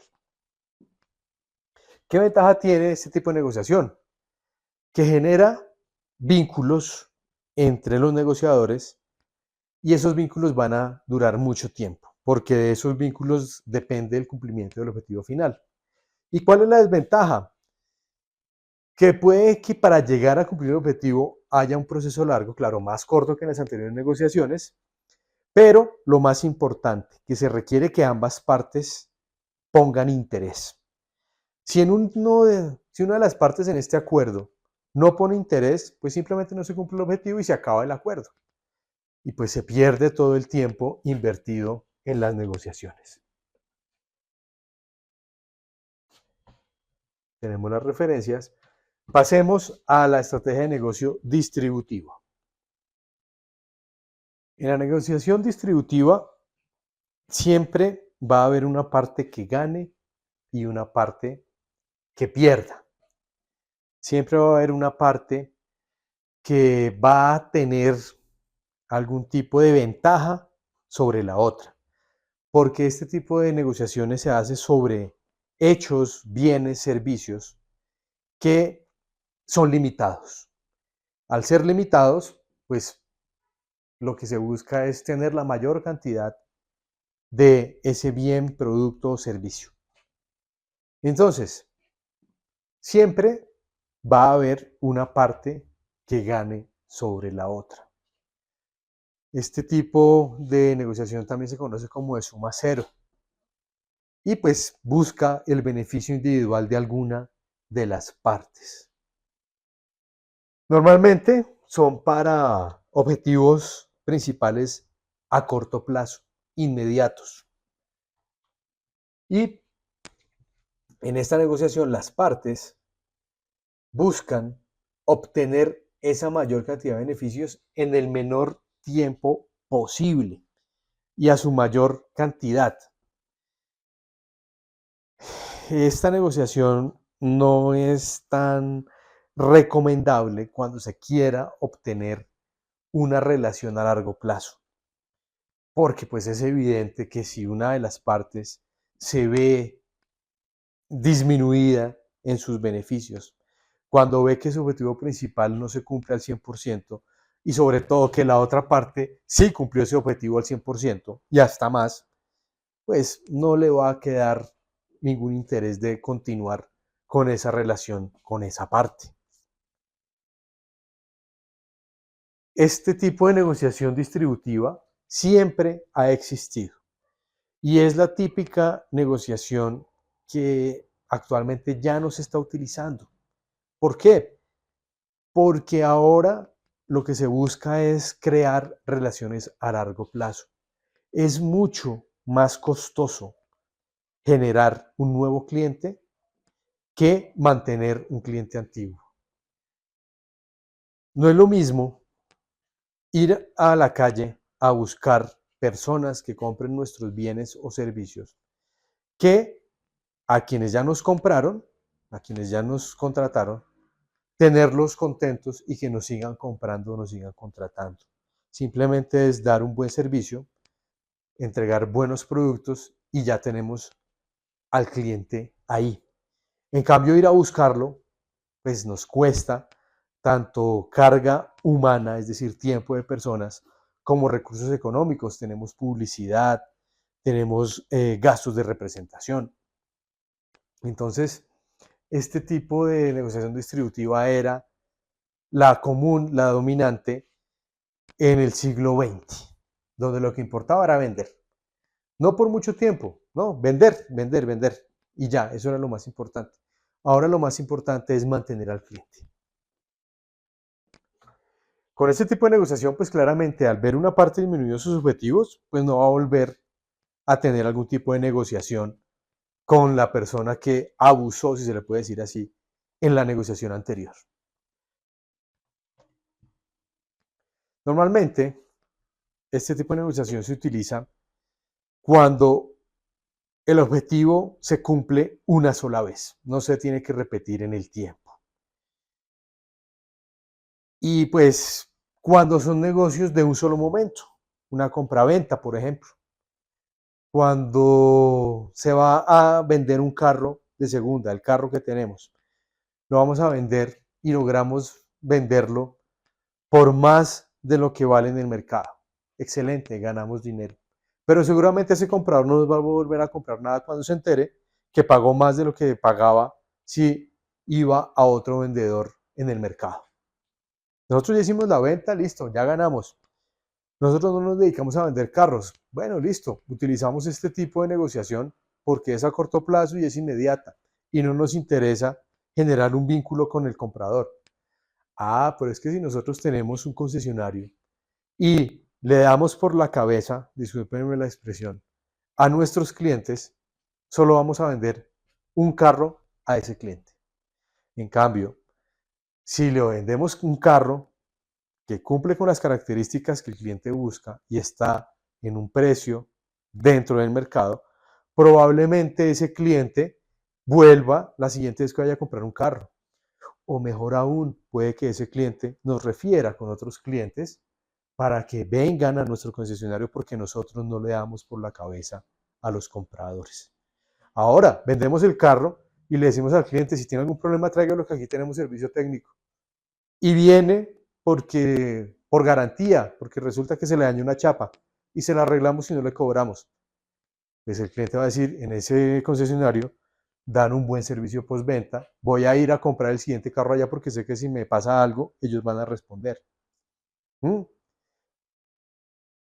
¿Qué ventaja tiene este tipo de negociación? Que genera vínculos entre los negociadores y esos vínculos van a durar mucho tiempo, porque de esos vínculos depende el cumplimiento del objetivo final. ¿Y cuál es la desventaja? Que puede que para llegar a cumplir el objetivo haya un proceso largo, claro, más corto que en las anteriores negociaciones, pero lo más importante, que se requiere que ambas partes pongan interés. Si una de las partes en este acuerdo no pone interés, pues simplemente no se cumple el objetivo y se acaba el acuerdo. Y pues se pierde todo el tiempo invertido en las negociaciones. Tenemos las referencias. Pasemos a la estrategia de negocio distributiva. En la negociación distributiva siempre va a haber una parte que gane y una parte que pierda. Siempre va a haber una parte que va a tener algún tipo de ventaja sobre la otra, porque este tipo de negociaciones se hace sobre hechos, bienes, servicios que son limitados. Al ser limitados, pues lo que se busca es tener la mayor cantidad de ese bien, producto o servicio. Entonces, siempre va a haber una parte que gane sobre la otra. Este tipo de negociación también se conoce como de suma cero y pues busca el beneficio individual de alguna de las partes. Normalmente son para objetivos principales a corto plazo, inmediatos. Y en esta negociación las partes buscan obtener esa mayor cantidad de beneficios en el menor tiempo posible y a su mayor cantidad. Esta negociación no es tan recomendable cuando se quiera obtener una relación a largo plazo. Porque pues es evidente que si una de las partes se ve disminuida en sus beneficios, cuando ve que su objetivo principal no se cumple al 100% y sobre todo que la otra parte sí cumplió ese objetivo al 100% y hasta más, pues no le va a quedar ningún interés de continuar con esa relación, con esa parte. Este tipo de negociación distributiva siempre ha existido y es la típica negociación que actualmente ya no se está utilizando. ¿Por qué? Porque ahora lo que se busca es crear relaciones a largo plazo. Es mucho más costoso generar un nuevo cliente que mantener un cliente antiguo. No es lo mismo ir a la calle a buscar personas que compren nuestros bienes o servicios que a quienes ya nos compraron, a quienes ya nos contrataron, tenerlos contentos y que nos sigan comprando o nos sigan contratando. Simplemente es dar un buen servicio, entregar buenos productos y ya tenemos al cliente ahí. En cambio, ir a buscarlo, pues nos cuesta tanto carga humana, es decir, tiempo de personas, como recursos económicos. Tenemos publicidad, tenemos gastos de representación. Entonces, este tipo de negociación distributiva era la común, la dominante en el siglo XX, donde lo que importaba era vender. No por mucho tiempo, no, vender, vender, vender. Y ya, eso era lo más importante. Ahora lo más importante es mantener al cliente. Con este tipo de negociación, pues claramente al ver una parte disminuidos sus objetivos, pues no va a volver a tener algún tipo de negociación con la persona que abusó, si se le puede decir así, en la negociación anterior. Normalmente, este tipo de negociación se utiliza cuando el objetivo se cumple una sola vez, no se tiene que repetir en el tiempo. Y pues cuando son negocios de un solo momento, una compraventa, por ejemplo. Cuando se va a vender un carro de segunda, el carro que tenemos, lo vamos a vender y logramos venderlo por más de lo que vale en el mercado. Excelente, ganamos dinero. Pero seguramente ese comprador no nos va a volver a comprar nada cuando se entere que pagó más de lo que pagaba si iba a otro vendedor en el mercado. Nosotros ya hicimos la venta, listo, ya ganamos. Nosotros no nos dedicamos a vender carros. Bueno, listo, utilizamos este tipo de negociación porque es a corto plazo y es inmediata y no nos interesa generar un vínculo con el comprador. Ah, pero es que si nosotros tenemos un concesionario y le damos por la cabeza, discúlpenme la expresión, a nuestros clientes, solo vamos a vender un carro a ese cliente. En cambio, si le vendemos un carro que cumple con las características que el cliente busca y está en un precio dentro del mercado, probablemente ese cliente vuelva la siguiente vez que vaya a comprar un carro. O mejor aún, puede que ese cliente nos refiera con otros clientes para que vengan a nuestro concesionario porque nosotros no le damos por la cabeza a los compradores. Ahora, vendemos el carro y le decimos al cliente, si tiene algún problema, tráigalo que aquí tenemos servicio técnico. Y viene porque por garantía, porque resulta que se le dañó una chapa y se la arreglamos y no le cobramos. Pues el cliente va a decir, en ese concesionario dan un buen servicio postventa, voy a ir a comprar el siguiente carro allá porque sé que si me pasa algo, ellos van a responder. ¿Mm?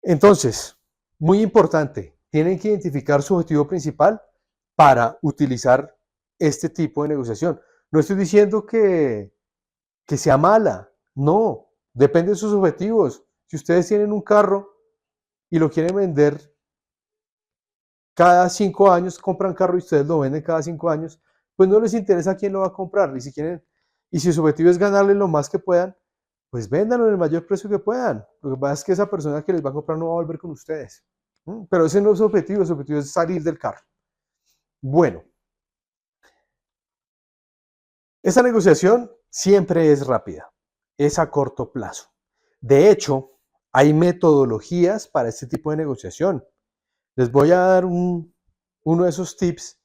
Entonces, muy importante, tienen que identificar su objetivo principal para utilizar este tipo de negociación. No estoy diciendo que sea mala, no, depende de sus objetivos. Si ustedes tienen un carro y lo quieren vender cada 5 años, compran carro y ustedes lo venden cada 5 años, pues no les interesa quién lo va a comprar. Y si quieren, y si su objetivo es ganarle lo más que puedan, pues véndanlo en el mayor precio que puedan. Lo que pasa es que esa persona que les va a comprar no va a volver con ustedes. Pero ese no es su objetivo es salir del carro. Bueno, esa negociación siempre es rápida, es a corto plazo. De hecho, hay metodologías para este tipo de negociación. Les voy a dar uno de esos tips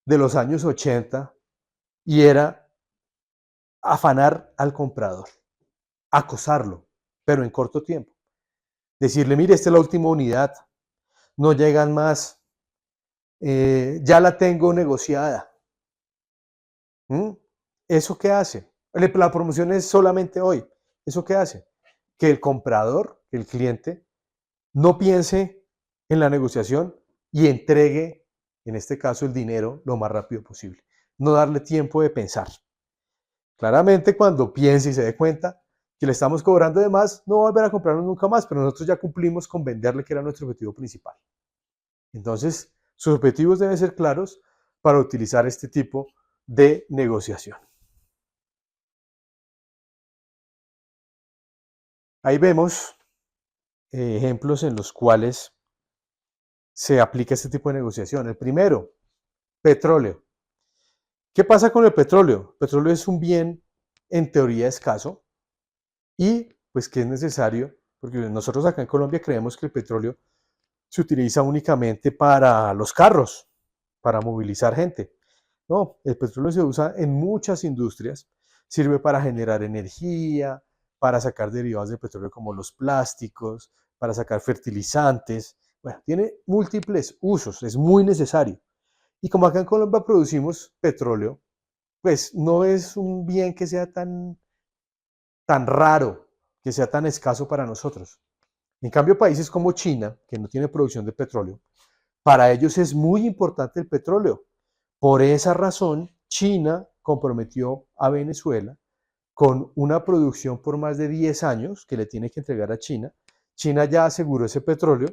de los años 80 y era afanar al comprador, acosarlo, pero en corto tiempo. Decirle, mire, esta es la última unidad, no llegan más, ya la tengo negociada. ¿Mm? ¿Eso qué hace? La promoción es solamente hoy. ¿Eso qué hace? Que el comprador, que el cliente, no piense en la negociación y entregue, en este caso, el dinero lo más rápido posible. No darle tiempo de pensar. Claramente, cuando piense y se dé cuenta que le estamos cobrando de más, no va a volver a comprarnos nunca más, pero nosotros ya cumplimos con venderle, que era nuestro objetivo principal. Entonces, sus objetivos deben ser claros para utilizar este tipo de negociación. Ahí vemos ejemplos en los cuales se aplica este tipo de negociación. El primero, petróleo. ¿Qué pasa con el petróleo? El petróleo es un bien en teoría escaso y pues que es necesario, porque nosotros acá en Colombia creemos que el petróleo se utiliza únicamente para los carros, para movilizar gente. No, el petróleo se usa en muchas industrias, sirve para generar energía, para sacar derivados del petróleo como los plásticos, para sacar fertilizantes. Bueno, tiene múltiples usos, es muy necesario. Y como acá en Colombia producimos petróleo, pues no es un bien que sea tan raro, que sea tan escaso para nosotros. En cambio, países como China, que no tiene producción de petróleo, para ellos es muy importante el petróleo. Por esa razón, China comprometió a Venezuela con una producción por más de 10 años que le tiene que entregar a China. China ya aseguró ese petróleo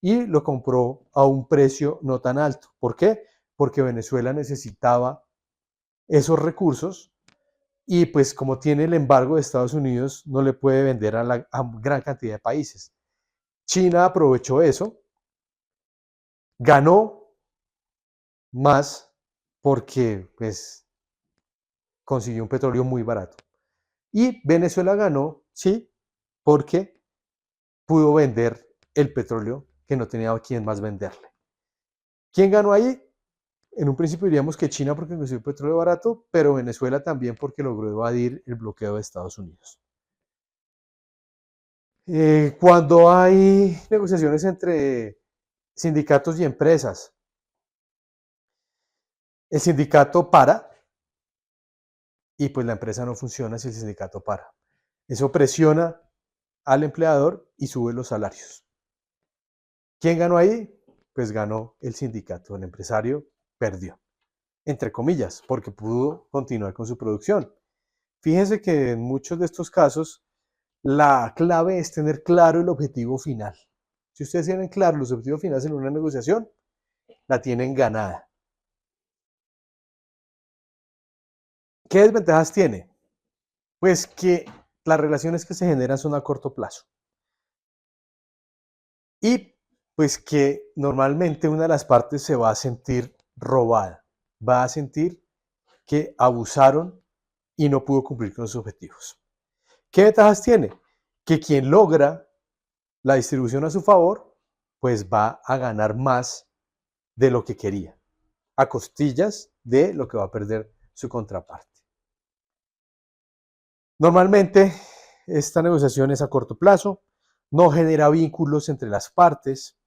y lo compró a un precio no tan alto. ¿Por qué? Porque Venezuela necesitaba esos recursos y pues como tiene el embargo de Estados Unidos, no le puede vender a gran cantidad de países. China aprovechó eso, ganó más porque pues consiguió un petróleo muy barato. Y Venezuela ganó, sí, porque pudo vender el petróleo que no tenía a quién más venderle. ¿Quién ganó ahí? En un principio diríamos que China porque consiguió petróleo barato, pero Venezuela también porque logró evadir el bloqueo de Estados Unidos. Cuando hay negociaciones entre sindicatos y empresas, el sindicato para y pues la empresa no funciona si el sindicato para. Eso presiona al empleador y sube los salarios. ¿Quién ganó ahí? Pues ganó el sindicato, el empresario perdió, entre comillas, porque pudo continuar con su producción. Fíjense que en muchos de estos casos la clave es tener claro el objetivo final. Si ustedes tienen claro los objetivos finales en una negociación, la tienen ganada. ¿Qué desventajas tiene? Pues que las relaciones que se generan son a corto plazo. Y pues que normalmente una de las partes se va a sentir robada, va a sentir que abusaron y no pudo cumplir con sus objetivos. ¿Qué ventajas tiene? Que quien logra la distribución a su favor, pues va a ganar más de lo que quería, a costillas de lo que va a perder su contraparte. Normalmente esta negociación es a corto plazo, no genera vínculos entre las partes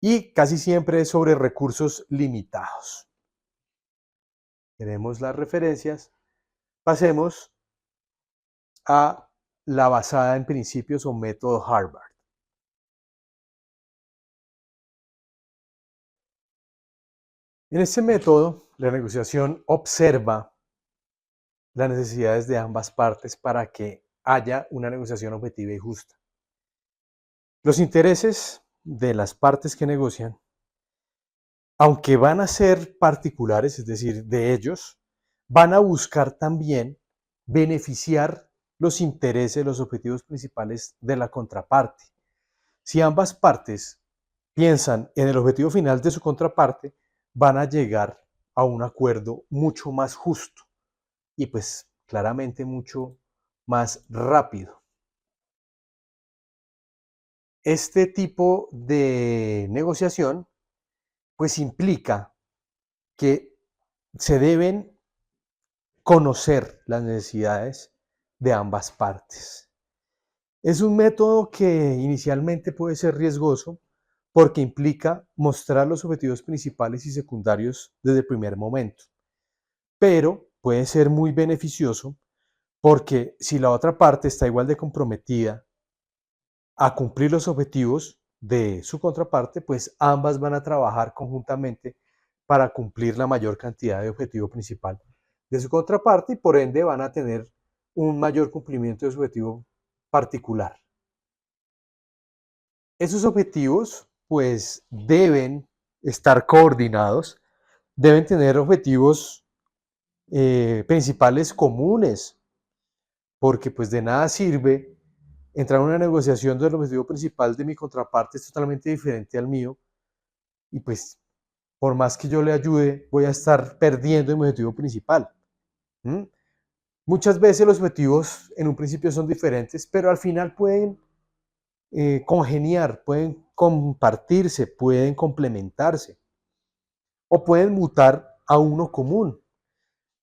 y casi siempre es sobre recursos limitados. Tenemos las referencias. Pasemos a la basada en principios o método Harvard. En este método, la negociación observa las necesidades de ambas partes para que haya una negociación objetiva y justa. Los intereses de las partes que negocian, aunque van a ser particulares, es decir, de ellos, van a buscar también beneficiar los intereses, los objetivos principales de la contraparte. Si ambas partes piensan en el objetivo final de su contraparte, van a llegar a un acuerdo mucho más justo y pues claramente mucho más rápido. Este tipo de negociación pues implica que se deben conocer las necesidades de ambas partes. Es un método que inicialmente puede ser riesgoso porque implica mostrar los objetivos principales y secundarios desde el primer momento, pero puede ser muy beneficioso porque si la otra parte está igual de comprometida a cumplir los objetivos de su contraparte, pues ambas van a trabajar conjuntamente para cumplir la mayor cantidad de objetivo principal de su contraparte y por ende van a tener un mayor cumplimiento de su objetivo particular. Esos objetivos pues deben estar coordinados, deben tener objetivos principales comunes, porque pues de nada sirve entrar en una negociación donde el objetivo principal de mi contraparte es totalmente diferente al mío y pues por más que yo le ayude voy a estar perdiendo en mi objetivo principal. ¿Mm? Muchas veces los objetivos en un principio son diferentes, pero al final pueden congeniar, pueden compartirse, pueden complementarse o pueden mutar a uno común.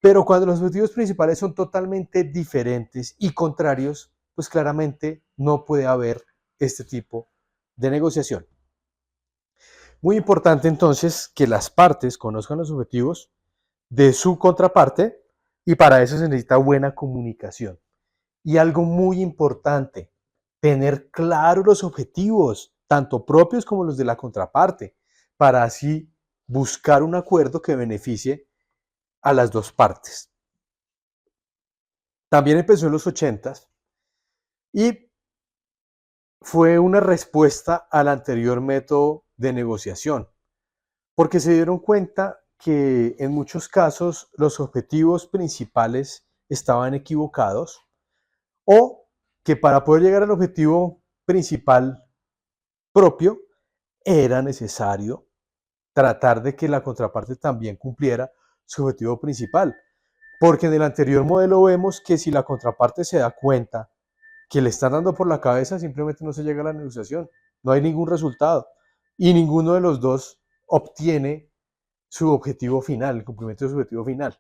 Pero cuando los objetivos principales son totalmente diferentes y contrarios, pues claramente no puede haber este tipo de negociación. Muy importante entonces que las partes conozcan los objetivos de su contraparte y para eso se necesita buena comunicación. Y algo muy importante, tener claros los objetivos, tanto propios como los de la contraparte, para así buscar un acuerdo que beneficie a las dos partes. También empezó en los 80s y fue una respuesta al anterior método de negociación, porque se dieron cuenta que en muchos casos los objetivos principales estaban equivocados o que para poder llegar al objetivo principal propio era necesario tratar de que la contraparte también cumpliera su objetivo principal. Porque en el anterior modelo vemos que si la contraparte se da cuenta que le están dando por la cabeza, simplemente no se llega a la negociación, no hay ningún resultado y ninguno de los dos obtiene su objetivo final, el cumplimiento de su objetivo final.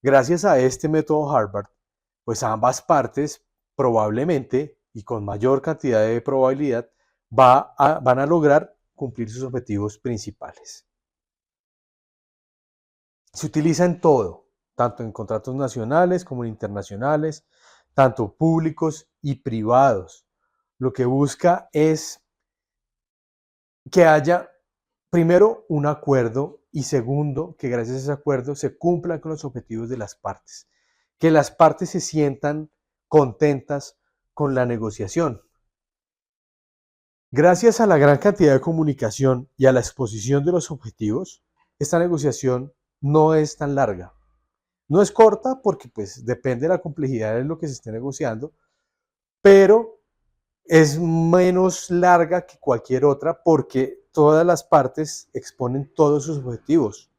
Gracias a este método Harvard, pues ambas partes probablemente y con mayor cantidad de probabilidad van a lograr cumplir sus objetivos principales. Se utiliza en todo, tanto en contratos nacionales como en internacionales, tanto públicos y privados. Lo que busca es que haya, primero, un acuerdo y segundo, que gracias a ese acuerdo se cumplan con los objetivos de las partes. Que las partes se sientan contentas con la negociación. Gracias a la gran cantidad de comunicación y a la exposición de los objetivos, esta negociación no es tan larga. No es corta porque pues depende de la complejidad de lo que se esté negociando, pero es menos larga que cualquier otra porque todas las partes exponen todos sus objetivos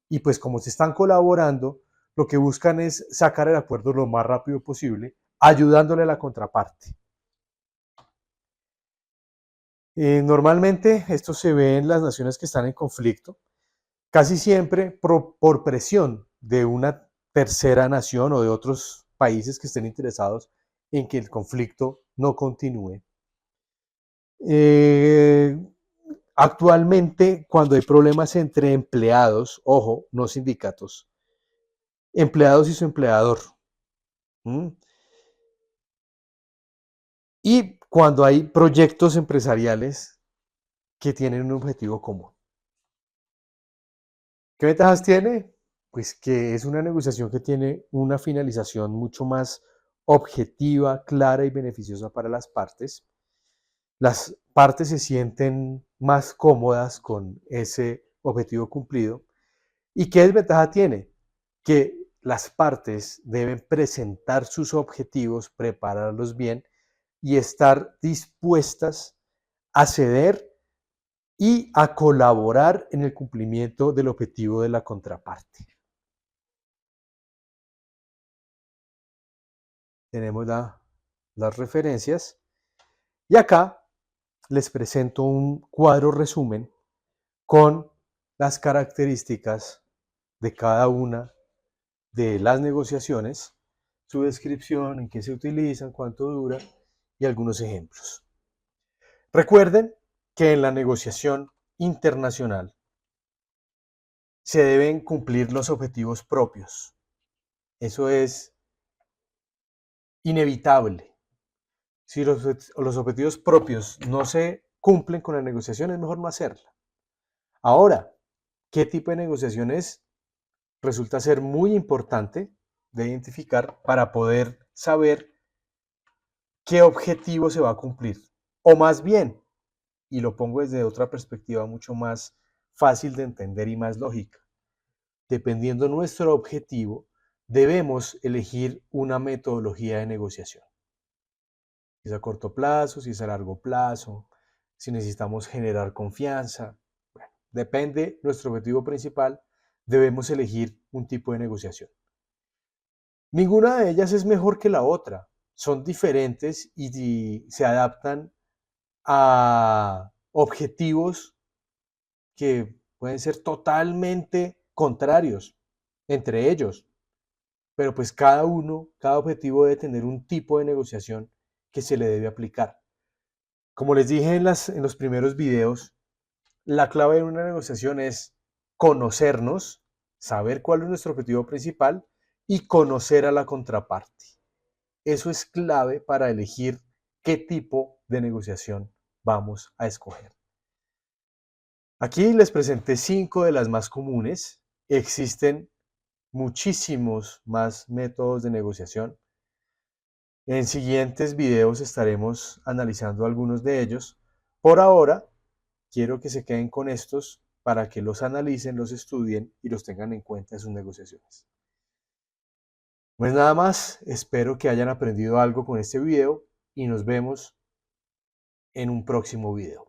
y pues como se están colaborando, lo que buscan es sacar el acuerdo lo más rápido posible, ayudándole a la contraparte. Normalmente esto se ve en las naciones que están en conflicto, casi siempre por presión de una tercera nación o de otros países que estén interesados en que el conflicto no continúe. Actualmente, cuando hay problemas entre empleados, ojo, no sindicatos, empleados y su empleador, ¿m? Y cuando hay proyectos empresariales que tienen un objetivo común. ¿Qué ventajas tiene? Pues que es una negociación que tiene una finalización mucho más objetiva, clara y beneficiosa para las partes. Las partes se sienten más cómodas con ese objetivo cumplido. ¿Y qué desventaja tiene? Que las partes deben presentar sus objetivos, prepararlos bien y estar dispuestas a ceder y a colaborar en el cumplimiento del objetivo de la contraparte. tenemos las referencias. Y acá les presento un cuadro resumen con las características de cada una de las negociaciones, su descripción, en qué se utilizan, cuánto dura y algunos ejemplos. Recuerden que en la negociación internacional se deben cumplir los objetivos propios. Eso es inevitable. Si los objetivos propios no se cumplen con la negociación, es mejor no hacerla. Ahora, ¿qué tipo de negociación es? Resulta ser muy importante de identificar para poder saber qué objetivo se va a cumplir. O más bien, y lo pongo desde otra perspectiva mucho más fácil de entender y más lógica, dependiendo nuestro objetivo, debemos elegir una metodología de negociación. Si es a corto plazo, si es a largo plazo, si necesitamos generar confianza. Bueno, depende nuestro objetivo principal, debemos elegir un tipo de negociación. Ninguna de ellas es mejor que la otra. Son diferentes y se adaptan a objetivos que pueden ser totalmente contrarios entre ellos. Pero pues cada objetivo debe tener un tipo de negociación que se le debe aplicar. Como les dije en los primeros videos, la clave de una negociación es conocernos, saber cuál es nuestro objetivo principal y conocer a la contraparte. Eso es clave para elegir qué tipo de negociación vamos a escoger. Aquí les presenté 5 de las más comunes. Existen muchísimos más métodos de negociación. En siguientes videos estaremos analizando algunos de ellos. Por ahora, quiero que se queden con estos para que los analicen, los estudien y los tengan en cuenta en sus negociaciones. Pues nada más, espero que hayan aprendido algo con este video y nos vemos en un próximo video.